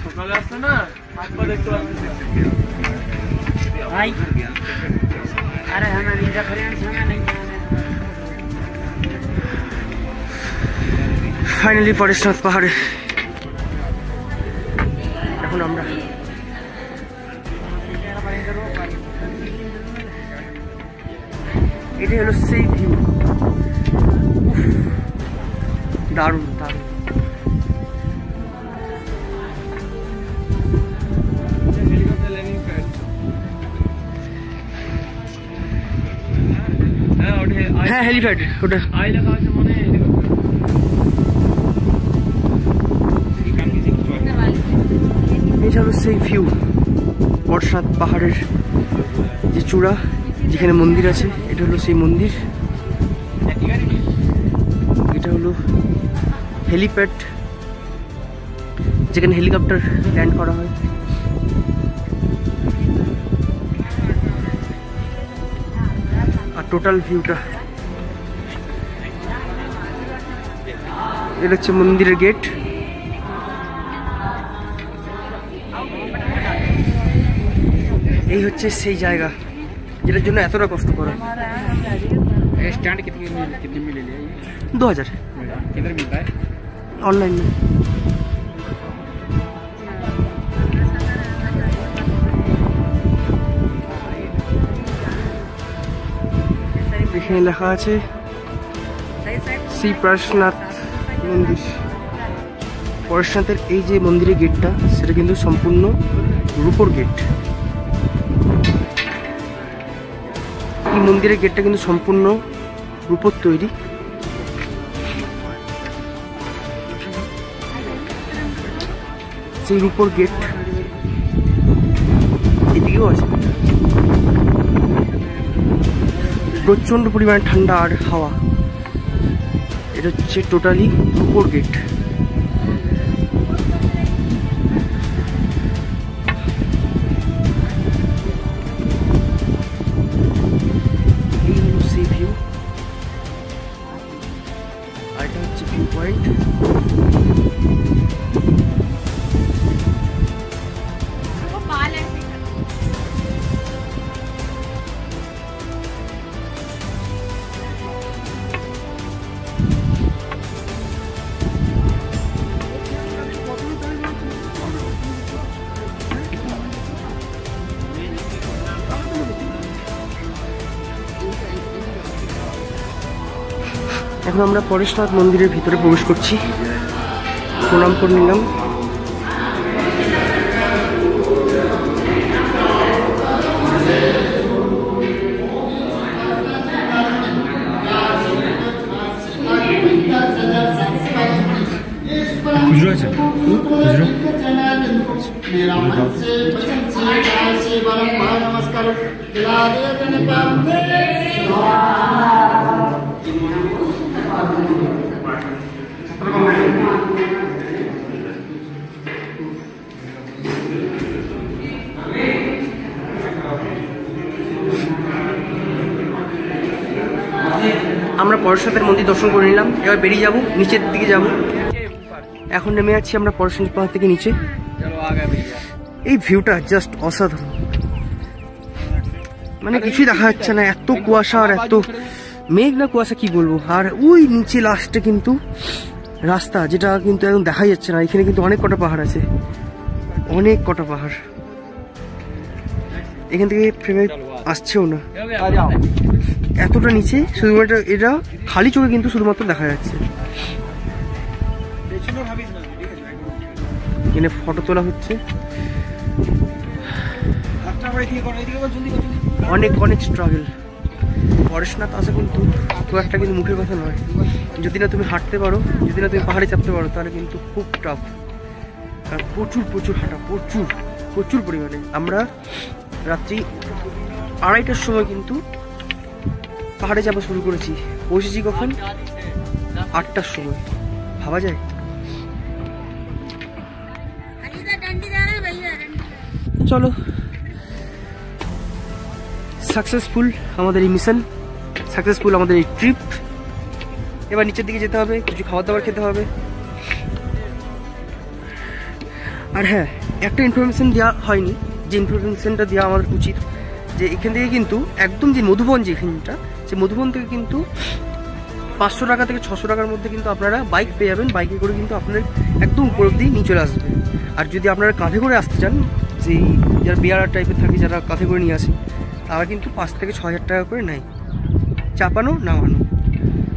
সকালে আসছে না, হাত পা দেখতে পাচ্ছি। ফাইনালি পরেশনাথ পাহাড়ে এখন আমরা। এটাই হলো সেই ভিউ, দারুণ দারুণ। হ্যাঁ হেলিপ্যাড, ওটা আই লেখা আছে মানে এটা হলো সেই ভিউ, পরেশনাথ পাহাড়ের যে চূড়া যেখানে মন্দির আছে, এটা হলো সেই মন্দির। এটা হলো হেলিপ্যাড, যেখানে হেলিকপ্টার ল্যান্ড করা হয়। আর টোটাল ভিউটা, এটা হচ্ছে মন্দিরের গেট। এই হচ্ছে সেই জায়গা যেটার জন্য এতটা কষ্ট করা। स्टैंड कितने में ले लिया? 2000 किधर मिलता है? ऑनलाइन में। এখানে লেখা আছে শ্রী পরেশনাথ মন্দির। পরেশনাথের এই যে মন্দিরের গেটটা, সেটা কিন্তু সম্পূর্ণ রূপোর গেট। এই মন্দিরের গেটটা কিন্তু সম্পূর্ণ রূপোর তৈরি। সেই রূপোর গেট এদিকেও আছে। প্রচণ্ড পরিমাণে ঠান্ডা আর হাওয়া। এটা হচ্ছে টোটালি রূপোর গেট। এই হলো সেই ভিউ, আর এটা হচ্ছে ভিউ পয়েন্ট। এখন আমরা পরেশনাথ মন্দিরের ভিতরে প্রবেশ করছি, প্রণাম করে নিলাম। খুচরো আছে? খুচরো আমরা পরেশনাথের মন্দির দর্শন করে নিলাম, এবার বেরিয়ে যাব, নিচের দিকে যাব। এখন নেমে যাচ্ছি আমরা পরেশনাথ পাহাড় থেকে নিচে। এই ভিউটা জাস্ট অসাধারণ, মানে কিছুই দেখা যাচ্ছে না, এত কুয়াশা আর এত মেঘ না কুয়াশা কি বলবো। আর ওই নিচে লাস্টে কিন্তু রাস্তা, যেটা কিন্তু একদম দেখাই যাচ্ছে না। এখানে কিন্তু অনেক কটা পাহাড় আছে, অনেক কটা পাহাড়, এখান থেকে ফ্রেমে আসছেও না, এতটা নিচে শুধুমাত্র এটা খালি চোখে কিন্তু শুধুমাত্র দেখা যাচ্ছে। এখানে ফটো তোলা হচ্ছে, অনেক অনেক স্ট্রাগল। পরেশনাথ আসা কিন্তু খুব একটা কিন্তু মুখের কথা নয়, যদি না তুমি হাঁটতে পারো, যদি না তুমি পাহাড়ে চাপতে পারো, তাহলে কিন্তু খুব টাফ। আর প্রচুর প্রচুর হাঁটা, প্রচুর প্রচুর পরিমাণে। আমরা রাত্রি 2:30টার সময় কিন্তু পাহাড়ে যাওয়া শুরু করেছি, পৌঁছেছি কখন? 8টার সময়। ভাবা যায়? চলো, সাকসেসফুল আমাদের এই মিশন, সাকসেসফুল আমাদের এই ট্রিপ। এবার নিচের দিকে যেতে হবে, কিছু খাবার দাবার খেতে হবে। আর হ্যাঁ, একটা ইনফরমেশন দেওয়া হয়নি, যে ইনফরমেশনটা দেওয়া আমার উচিত, যে এখান থেকে কিন্তু একদম যে মধুবন, যেখানটা সে মধুবন থেকে কিন্তু 500 টাকা থেকে 600 টাকার মধ্যে কিন্তু আপনারা বাইক পেয়ে যাবেন। বাইকে করে কিন্তু আপনার একদম উপর অব্দি নিয়ে চলে আসবে। আর যদি আপনারা কাঁধে করে আসতে চান, যেই যারা বিয়ার টাইপের থাকে, যারা কাঁধে করে নিয়ে আসে, তারা কিন্তু 5 থেকে 6,000 টাকা করে নেয়, চাপানো নামানো।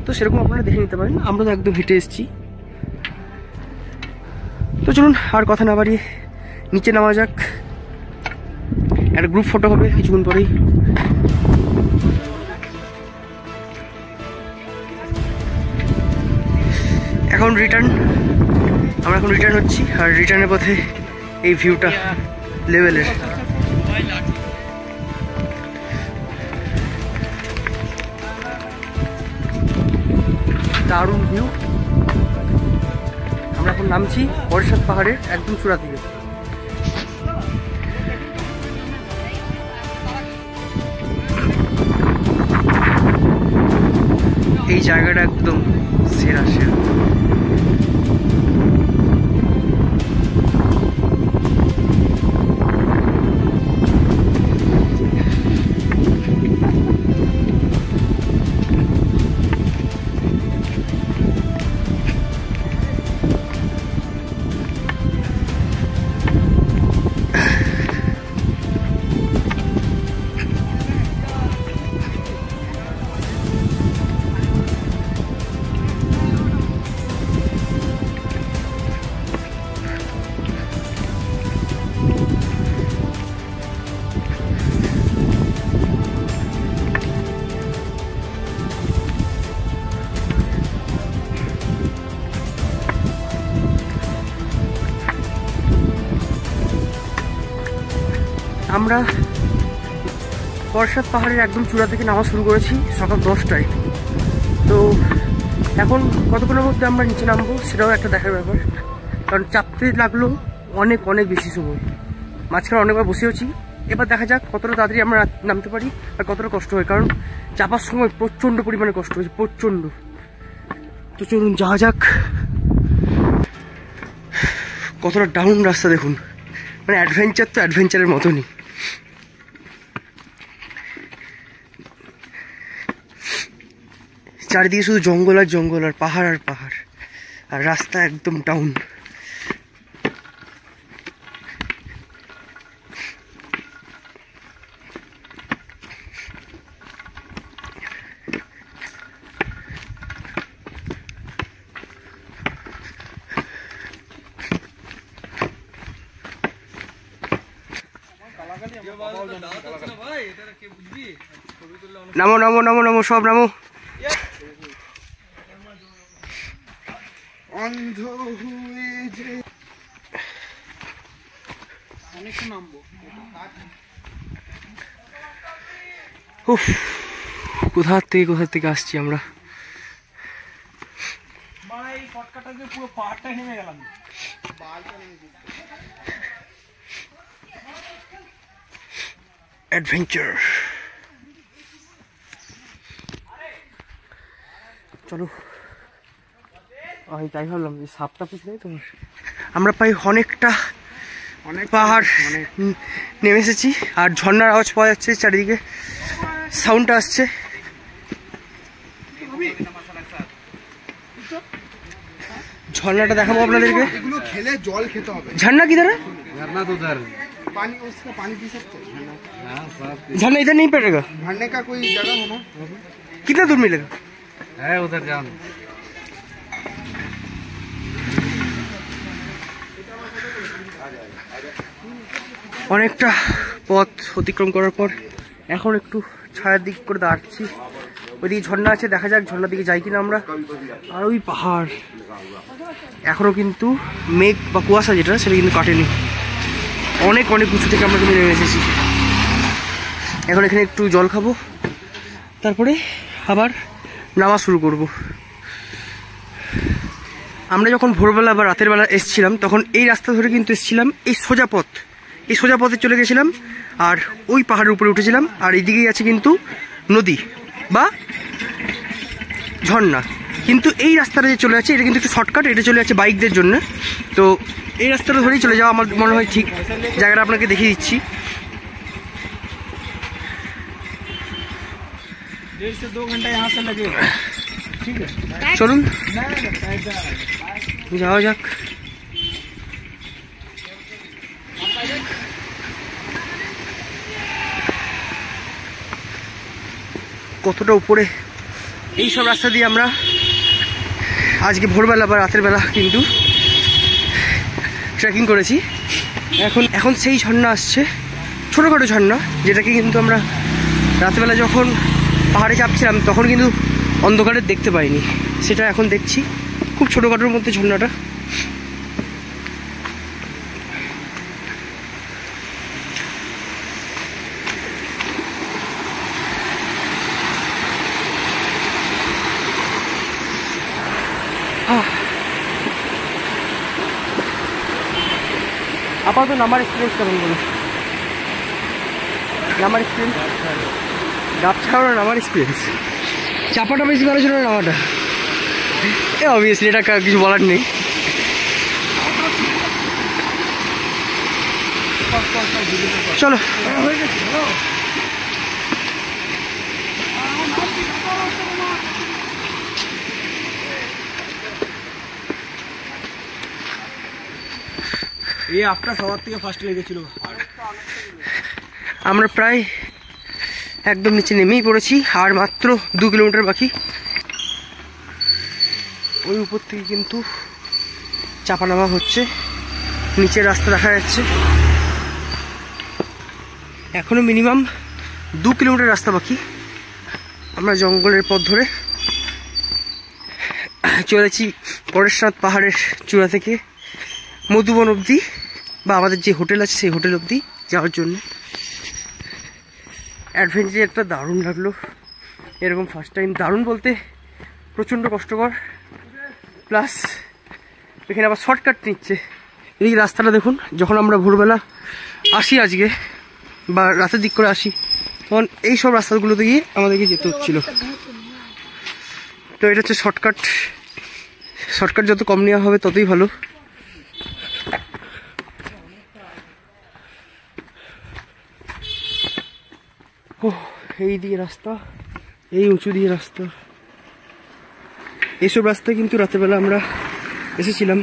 তো সেরকম আপনারা দেখে নিতে পারেন। আমরা তো একদম হেঁটে এসেছি। তো চলুন আর কথা না বাড়িয়ে নিচে নামা যাক। একটা গ্রুপ ফটো হবে কিছুক্ষণ পরেই। আমরা এখন রিটার্ন হচ্ছি, আর রিটার্নের পথে এই ভিউটা লেভেলের। দারুণ ভিউ। আমরা এখন নামছি পরেশনাথ পাহাড়ের একদম চূড়া থেকে। এই জায়গাটা একদম সেরা সেরা। আমরা পরেশনাথ পাহাড়ের একদম চূড়া থেকে নামা শুরু করেছি সকাল 10টায়। তো এখন কতক্ষণের মধ্যে আমরা নিচে নামবো সেটাও একটা দেখার ব্যাপার, কারণ চাপতে লাগলো অনেক অনেক বেশি সময়। মাঝখানে অনেকবার বসেওছি, এবার দেখা যাক কতটা তাড়াতাড়ি আমরা নামতে পারি আর কতটা কষ্ট হয়, কারণ চাপার সময় প্রচণ্ড পরিমাণে কষ্ট হয়েছে, প্রচণ্ড। তো চলুন যাওয়া যাক। কতটা ডাউন রাস্তা দেখুন, মানে অ্যাডভেঞ্চার তো অ্যাডভেঞ্চারের মতনই। চারিদিকে শুধু জঙ্গল আর জঙ্গল আর পাহাড় আর পাহাড়, আর রাস্তা একদম ডাউন। ভাই এটা কে বুঝবি ছবি তুললে নামো নামো নামো নামো সব নামো। অন্ধ হয়ে যে অনেকটা নামবো। উফ, কোথা থেকে আসছি আমরা। মানে এই শর্টকাটটা দিয়ে পুরো পাহাড়টা নেমে গেলাম। অ্যাডভেঞ্চার। চলো, আমি তাই ভাবলাম যে সাপটা পিছনে নেই তোমার। আমরা প্রায় অনেকটা পাহাড় নেমে এসেছি, আর ঝর্ণার আওয়াজ পাওয়া যাচ্ছে চারিদিকে, সাউন্ডটা আসছে। ঝর্ণাটা দেখাবো আপনাদেরকে। এগুলো খেলে জল খেতে হবে। ঝর্ণা किधर है? झरना तो उधर पानी, उसका पानी पी सकते हैं। झरना इधर नहीं पड़ेगा? झरने का कोई जगह है ना? कितना दूर मिलेगा? है उधर जाओ। অনেকটা পথ অতিক্রম করার পর এখন একটু ছায়ার দিক করে দাঁড়াচ্ছি। ওইদিকে ঝর্ণা আছে, দেখা যাক ঝর্ণার দিকে যাই কিনা আমরা। আর ওই পাহাড় এখনো কিন্তু মেঘ বা কুয়াশা যেটা সেটা কিন্তু কাটেনি। অনেক অনেক উঁচু থেকে আমরা কিন্তু নেমে এসেছি। এখন এখানে একটু জল খাবো, তারপরে আবার নামা শুরু করব। আমরা যখন ভোরবেলা বা রাতের বেলা এসছিলাম তখন এই রাস্তা ধরে কিন্তু এসছিলাম, এই সোজা পথে চলে গেছিলাম আর ওই পাহাড়ের উপরে উঠেছিলাম। আর এইদিকেই আছে কিন্তু নদী বা ঝর্ণা। কিন্তু এই রাস্তাটা যে চলে যাচ্ছে এটা কিন্তু একটু শর্টকাট, এটা চলে যাচ্ছে বাইকদের জন্য। তো এই রাস্তাটা ধরেই চলে যাওয়া আমার মনে হয় ঠিক। জায়গাটা আপনাকে দেখিয়ে দিচ্ছি। 1.5 से 2 घंटा यहाँ से लगेगा। ठीक है, চলুন যাওয়া যাক। কতটা উপরে এই সব রাস্তা দিয়ে আমরা আজকে ভোরবেলা বা রাতের বেলা কিন্তু ট্রেকিং করেছি। এখন সেই ঝর্ণা আসছে, ছোটোখাটো ঝর্ণা, যেটাকে কিন্তু আমরা রাতেরবেলা যখন পাহাড়ে চাপছিলাম তখন কিন্তু অন্ধকারে দেখতে পাইনি, সেটা এখন দেখছি। খুব ছোটোখাটোর মধ্যে ঝর্ণাটা। আপাতত নামার এক্সপিরিয়েন্স কেমন বলো? নামার এক্সপিরিয়েন্স ডাব ছাড়ানো নামার এক্সপিরিয়েন্স। চাপাটা বেশি ভালো ছিল না নামাটা? অবভিয়াসলি এটা কিছু বলার নেই। চলো এই আপটা সবার থেকে ফার্স্ট লেগেছিল। আমরা প্রায় একদম নিচে নেমেই পড়েছি, আর মাত্র 2 কিলোমিটার বাকি। ওই উপর থেকে কিন্তু চাপা নামা হচ্ছে, নিচের রাস্তা দেখা যাচ্ছে। এখনো মিনিমাম 2 কিলোমিটার রাস্তা বাকি। আমরা জঙ্গলের পথ ধরে চলেছি পরেশনাথ পাহাড়ের চূড়া থেকে মধুবন অবধি, বা আমাদের যে হোটেল আছে সেই হোটেল অবধি যাওয়ার জন্য। অ্যাডভেঞ্চারটা দারুণ লাগলো, এরকম ফার্স্ট টাইম। দারুণ বলতে প্রচণ্ড কষ্টকর, প্লাস এখানে আবার শর্টকাট নিচ্ছে। এই রাস্তাটা দেখুন, যখন আমরা ভোরবেলা আসি আজকে বা রাতের দিক করে আসি তখন এই সব রাস্তাগুলোতে গিয়ে আমাদেরকে যেতে হচ্ছিল। তো এটা হচ্ছে শর্টকাট। শর্টকাট যত কম নেওয়া হবে ততই ভালো। ও এই দিকে রাস্তা, এই উঁচু দিয়ে রাস্তা। এইসব রাস্তায় কিন্তু রাতেরবেলা আমরা এসেছিলাম।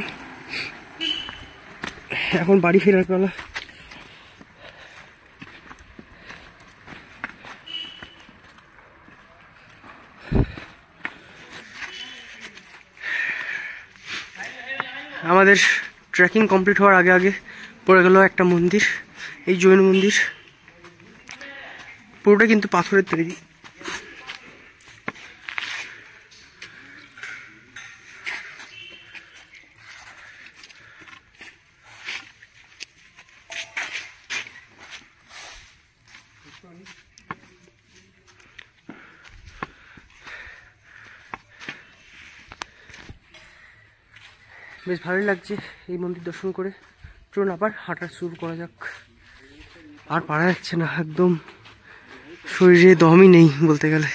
এখন বাড়ি ফেরার বেলা। আমাদের ট্রেকিং কমপ্লিট হওয়ার আগে পড়ে গেল একটা মন্দির, এই জৈন মন্দির। পুরোটা কিন্তু পাথরের তৈরি। বেশ ভালোই লাগছে এই মন্দির দর্শন করে। চলুন আবার হাঁটা শুরু করা যাক। আর পারা যাচ্ছে না, একদম শরীরে দমই নেই বলতে গেলে।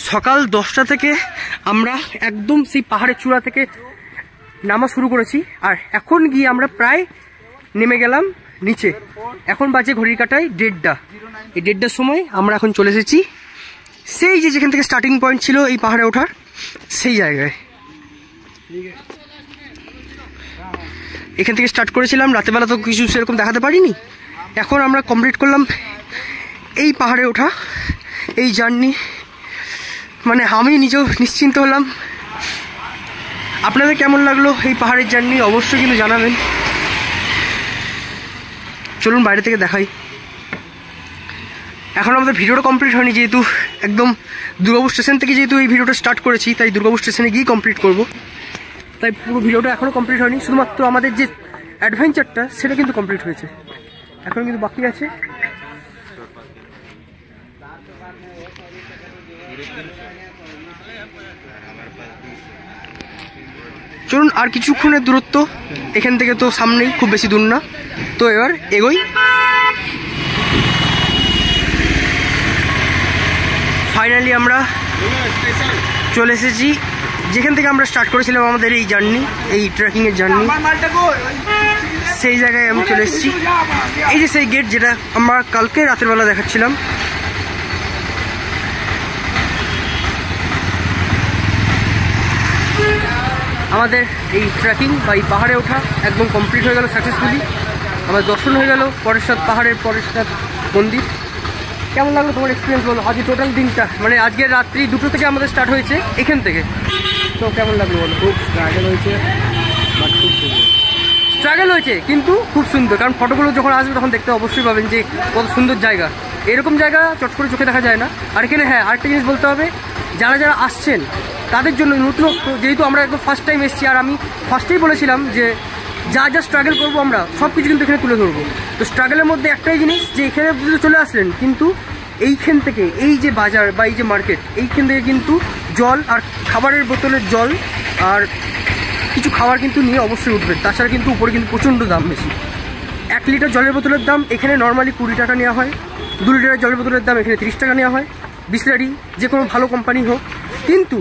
সকাল 10টা থেকে আমরা একদম সেই পাহাড়ের চূড়া থেকে নামা শুরু করেছি, আর এখন গিয়ে আমরা প্রায় নেমে গেলাম নিচে। এখন বাজে ঘড়ির কাটায় 1:30। এই 1:30টার সময় আমরা এখন চলে এসেছি সেই যেখান থেকে স্টার্টিং পয়েন্ট ছিল এই পাহাড়ে ওঠার, সেই জায়গায়। এখান থেকে স্টার্ট করেছিলাম, রাতেরবেলা তো কিছু সেরকম দেখাতে পারিনি। এখন আমরা কমপ্লিট করলাম এই পাহাড়ে ওঠা, এই জার্নি। মানে আমি নিজেও নিশ্চিন্ত হলাম। আপনাদের কেমন লাগলো এই পাহাড়ের জার্নি অবশ্যই কিন্তু জানাবেন। চলুন বাইরে থেকে দেখাই। এখন আমাদের ভিডিওটা কমপ্লিট হয়নি, যেহেতু একদম দুর্গাপুর স্টেশন থেকে যেহেতু এই ভিডিওটা স্টার্ট করেছি, তাই দুর্গাপুর স্টেশনে গিয়ে কমপ্লিট করব। তাই পুরো ভিডিওটা এখনও কমপ্লিট হয়নি, শুধুমাত্র আমাদের যে অ্যাডভেঞ্চারটা সেটা কিন্তু কমপ্লিট হয়েছে, এখন কিন্তু বাকি আছে। চলুন আর কিছুক্ষণের দূরত্ব এখান থেকে, তো সামনেই, খুব বেশি দূর না। তো এবার এগোই। ফাইনালি আমরা চলে এসেছি যেখান থেকে আমরা স্টার্ট করেছিলাম আমাদের এই জার্নি, এই ট্রেকিংয়ের জার্নি, সেই জায়গায় আমি চলে এসেছি। এই যে সেই গেট যেটা আমরা কালকে রাতের বেলা দেখাচ্ছিলাম। আমাদের এই ট্রেকিং বা এই পাহাড়ে ওঠা একদম কমপ্লিট হয়ে গেল সাকসেসফুলি। আমার দর্শন হয়ে গেল পরেশনাথ পাহাড়ের পরেশনাথ মন্দির। কেমন লাগলো তোমার এক্সপিরিয়েন্স বলো? আজকে টোটাল দিনটা, মানে আজকে রাত্রি 2টো থেকে আমাদের স্টার্ট হয়েছে এখান থেকে। তো কেমন লাগলো বলো? খুব স্ট্রাগল হয়েছে, বাট খুব সুন্দর। স্ট্রাগল হয়েছে কিন্তু খুব সুন্দর, কারণ ফটোগুলো যখন আসবে তখন দেখতে অবশ্যই পাবেন যে কত সুন্দর জায়গা। এরকম জায়গা চট করে চোখে দেখা যায় না। আর এখানে হ্যাঁ আরেকটা জিনিস বলতে হবে, যারা যারা আসছেন তাদের জন্য নতুনত্ব, যেহেতু আমরা একদম ফার্স্ট টাইম এসেছি, আর আমি ফার্স্টেই বলেছিলাম যে যা যা স্ট্রাগল করবো আমরা সব কিছু কিন্তু এখানে তুলে ধরবো। তো স্ট্রাগলের মধ্যে একটাই জিনিস যে এখানে চলে আসলেন, কিন্তু এইখান থেকে এই যে বাজার বা এই যে মার্কেট, এইখান থেকে কিন্তু জল আর খাবারের বোতলের জল আর কিছু খাবার কিন্তু নিয়ে অবশ্যই উঠবেন। তাছাড়া কিন্তু উপরে কিন্তু প্রচণ্ড দাম বেশি। 1 লিটার জলের বোতলের দাম এখানে নর্মালি 20 টাকা নেওয়া হয়, 2 লিটারের জলের বোতলের দাম এখানে 30 টাকা নেওয়া হয়, বিসলারি যে কোনো ভালো কোম্পানি হোক। কিন্তু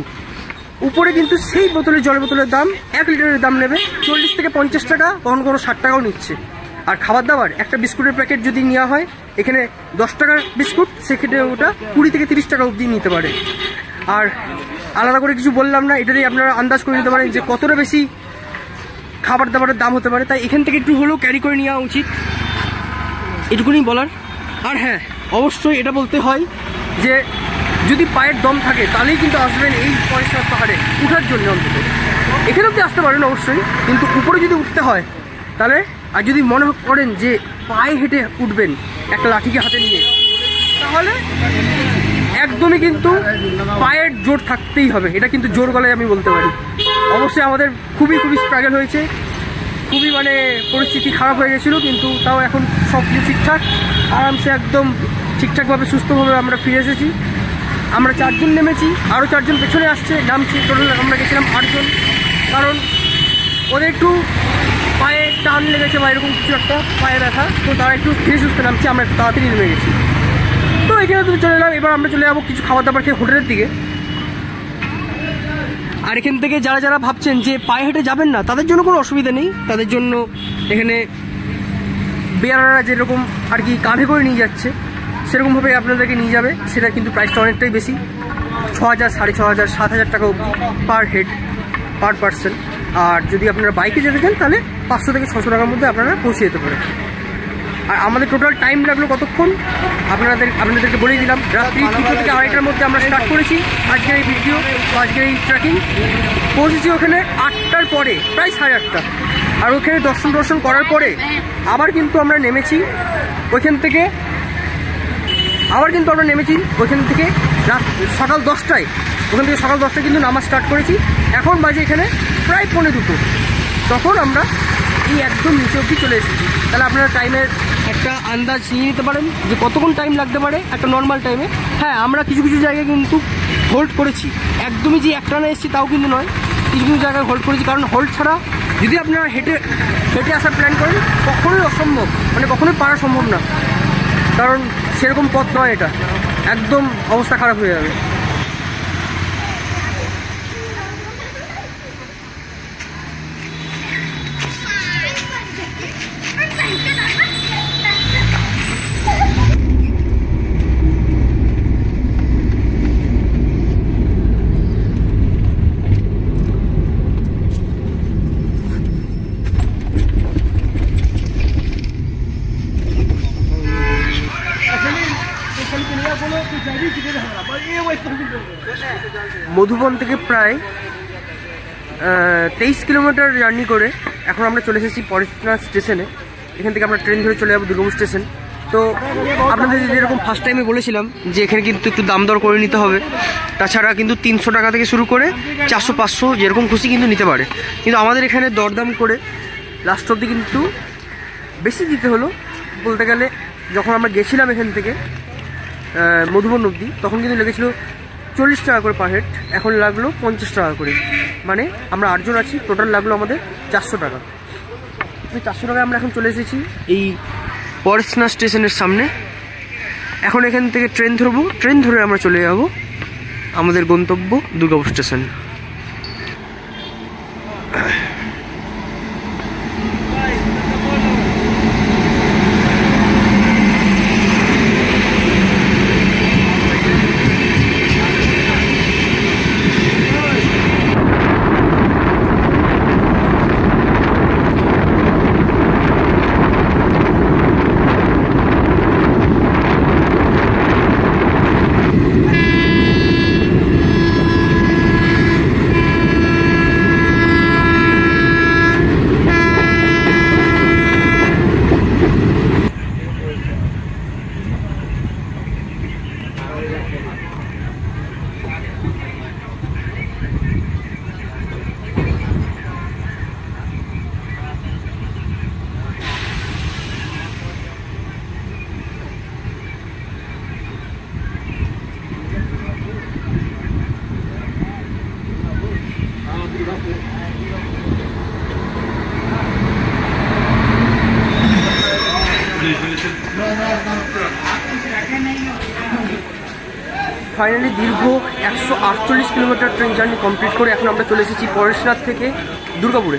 উপরে কিন্তু সেই বোতলের জলের বোতলের দাম 1 লিটারের দাম নেবে 40 থেকে 50 টাকা, কখনো কোনো 60 টাকাও নিচ্ছে। আর খাবার দাবার একটা বিস্কুটের প্যাকেট যদি নেওয়া হয় এখানে 10 টাকার বিস্কুট, সেক্ষেত্রে ওটা 20 থেকে 30 টাকা অবধি নিতে পারে। আর আলাদা করে কিছু বললাম না, এটাতেই আপনারা আন্দাজ করে নিতে পারেন যে কতটা বেশি খাবার দাবারের দাম হতে পারে। তাই এখান থেকে একটু হলেও ক্যারি করে নেওয়া উচিত, এটুকুনি বলার। আর হ্যাঁ অবশ্যই এটা বলতে হয় যে যদি পায়ের দম থাকে তাহলেই কিন্তু আসবেন এই পরেশনাথ পাহাড়ে উঠার জন্য। অন্তত এখানে অবধি আসতে পারেন অবশ্যই, কিন্তু উপরে যদি উঠতে হয় তাহলে, আর যদি মনে করেন যে পায়ে হেঁটে উঠবেন একটা লাঠিকে হাতে নিয়ে, তাহলে একদমই কিন্তু পায়ের জোর থাকতেই হবে। এটা কিন্তু জোর গলায় আমি বলতে পারি। অবশ্যই আমাদের খুবই স্ট্রাগল হয়েছে, খুবই মানে পরিস্থিতি খারাপ হয়ে গেছিলো, কিন্তু তাও এখন সব কিছু ঠিকঠাক, আরামসে একদম ঠিকঠাকভাবে সুস্থভাবে আমরা ফিরে এসেছি। আমরা 4 জন নেমেছি, আরও 4 জন পেছনে আসছে, নামছি। টোটাল আমরা গেছিলাম 8 জন, কারণ ওদের একটু পায়ে টান লেগেছে বা এরকম কিছু একটা পায়ে ব্যথা, তো তারা একটু ধীরে সুস্থ নামছে, আমরা একটু তাড়াতাড়ি নেমে গেছি। তো এখানে তো চলে এলাম, এবার আমরা চলে যাবো কিছু খাবার দাবার খেয়ে হোটেলের দিকে। আর এখান থেকে যারা যারা ভাবছেন যে পায়ে হেঁটে যাবেন না, তাদের জন্য কোনো অসুবিধা নেই। তাদের জন্য এখানে বেয়ারারা যেরকম আর কি কাঁধে করে নিয়ে যাচ্ছে, সেরকমভাবে আপনাদেরকে নিয়ে যাবে। সেটা কিন্তু প্রাইসটা অনেকটাই বেশি, 6000, 6500, 7000 টাকা অবধি পার হেড, পার পার্সন। আর যদি আপনারা বাইকে যেতে চান তাহলে 500 থেকে 600 টাকার মধ্যে আপনারা পৌঁছে যেতে পারেন। আর আমাদের টোটাল টাইম লাগলো কতক্ষণ আপনাদেরকে বলেই দিলাম। রাত্রি 2টো থেকে 2:30টার মধ্যে আমরা স্টার্ট করেছি আজকের এই ভিডিও, আজকের এই ট্রেকিং। পৌঁছেছি ওখানে 8টার পরে, প্রায় 8:30। আর ওখানে দর্শন করার পরে আবার কিন্তু আমরা নেমেছি ওইখান থেকে আবার কিন্তু আমরা নেমেছি ওইখান থেকে রাত সকাল 10টায়, ওখান থেকে সকাল 10টায় কিন্তু নামা স্টার্ট করেছি। এখন বাজে এখানে প্রায় 1:45। তখন আমরা এই একদম নিচে অবধি চলে এসেছি। তাহলে আপনারা টাইমের একটা আন্দাজ নিয়ে নিতে পারেন যে কতক্ষণ টাইম লাগতে পারে একটা নর্মাল টাইমে। হ্যাঁ, আমরা কিছু কিছু জায়গায় কিন্তু হোল্ড করেছি, একদমই যে একটানা এসেছি তাও কিন্তু নয়, কিছু কিছু জায়গায় হোল্ড করেছি। কারণ হোল্ড ছাড়া যদি আপনারা হেঁটে আসার প্ল্যান করেন কখনোই অসম্ভব, মানে কখনোই পারা সম্ভব না, কারণ সেরকম পথ নয় এটা, একদম অবস্থা খারাপ হয়ে যাবে। মধুবন থেকে প্রায় 23 কিলোমিটার জার্নি করে এখন আমরা চলে এসেছি পরেশনাথ স্টেশনে। এখান থেকে আমরা ট্রেন ধরে চলে যাবো দুর্গাপুর স্টেশন। তো আপনাদের যেরকম ফার্স্ট টাইমে বলেছিলাম যে এখানে কিন্তু একটু দাম দর করে নিতে হবে, তাছাড়া কিন্তু 300 টাকা থেকে শুরু করে 400-500 যেরকম খুশি কিন্তু নিতে পারে। কিন্তু আমাদের এখানে দরদাম করে লাস্ট অবধি কিন্তু বেশি দিতে হলো বলতে গেলে। যখন আমরা গেছিলাম এখান থেকে মধুবন অবধি তখন কিন্তু লেগেছিলো 40 টাকা করে পার হেড, এখন লাগলো 50 টাকা করে, মানে আমরা 8 জন আছি, টোটাল লাগলো আমাদের 400 টাকা। 400 টাকায় আমরা এখন চলে এসেছি এই পরেশনাথ স্টেশনের সামনে। এখন এখান থেকে ট্রেন ধরবো, ট্রেন ধরে আমরা চলে যাব আমাদের গন্তব্য দুর্গাপুর স্টেশন। ফাইনালি দীর্ঘ 148 কিলোমিটার ট্রেন জার্নি কমপ্লিট করে এখন আমরা চলে এসেছি পরেশনাথ থেকে দুর্গাপুরে,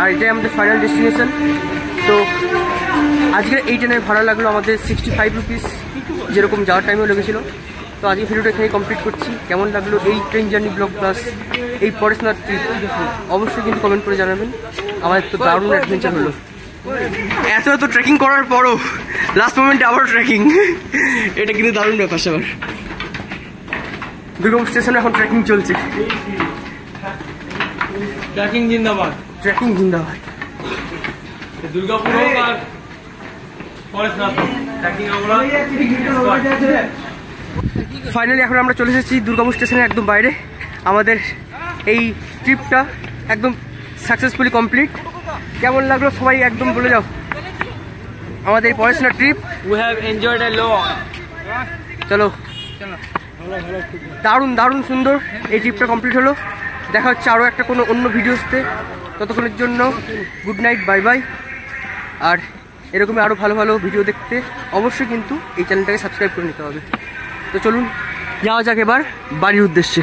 আর এটাই আমাদের ফাইনাল ডেস্টিনেশন। তো আজকের এই ট্রেনের ভাড়া লাগলো আমাদের 65 রুপিস, যেরকম যাওয়ার টাইমেও লেগেছিলো। তো আজকে ভিডিওটা এখানে কমপ্লিট করছি। কেমন লাগলো এই ট্রেন জার্নি ব্লগ প্লাস এই পরেশনাথ ট্রিপ অবশ্যই কিন্তু কমেন্ট করে জানাবেন। আমাদের তো দারুণ অ্যাডভেঞ্চার হলো, এত ট্রেকিং করার পরও লাস্ট মোমেন্টে আবার ট্রেকিং, এটা কিন্তু দারুণ ব্যাপার সবার। দুর্গাপুর স্টেশনে এখন ট্রেকিং চলছে। ট্রেকিং জিন্দাবাদ, ট্রেকিং জিন্দাবাদ। দুর্গাপুর আর পরেশনাথ ট্রেকিং আমরা। ফাইনালি এখন আমরা চলে এসেছি দুর্গাপুর স্টেশনের একদম বাইরে। আমাদের এই ট্রিপটা একদম সাকসেসফুলি কমপ্লিট। কেমন লাগলো সবাই একদম বলে যাও আমাদের এই Parasnath trip. We have enjoyed a lot. চলো, দারুণ দারুণ সুন্দর এই ট্রিপটা কমপ্লিট হলো। দেখা হচ্ছে আরও একটা কোনো অন্য ভিডিওসতে। ততক্ষণের জন্য গুড নাইট, বাই বাই। আর এরকমই আরও ভালো ভালো ভিডিও দেখতে অবশ্যই কিন্তু এই চ্যানেলটাকে সাবস্ক্রাইব করে নিতে হবে। তো চলুন যাওয়া যাক এবার বাড়ির উদ্দেশ্যে।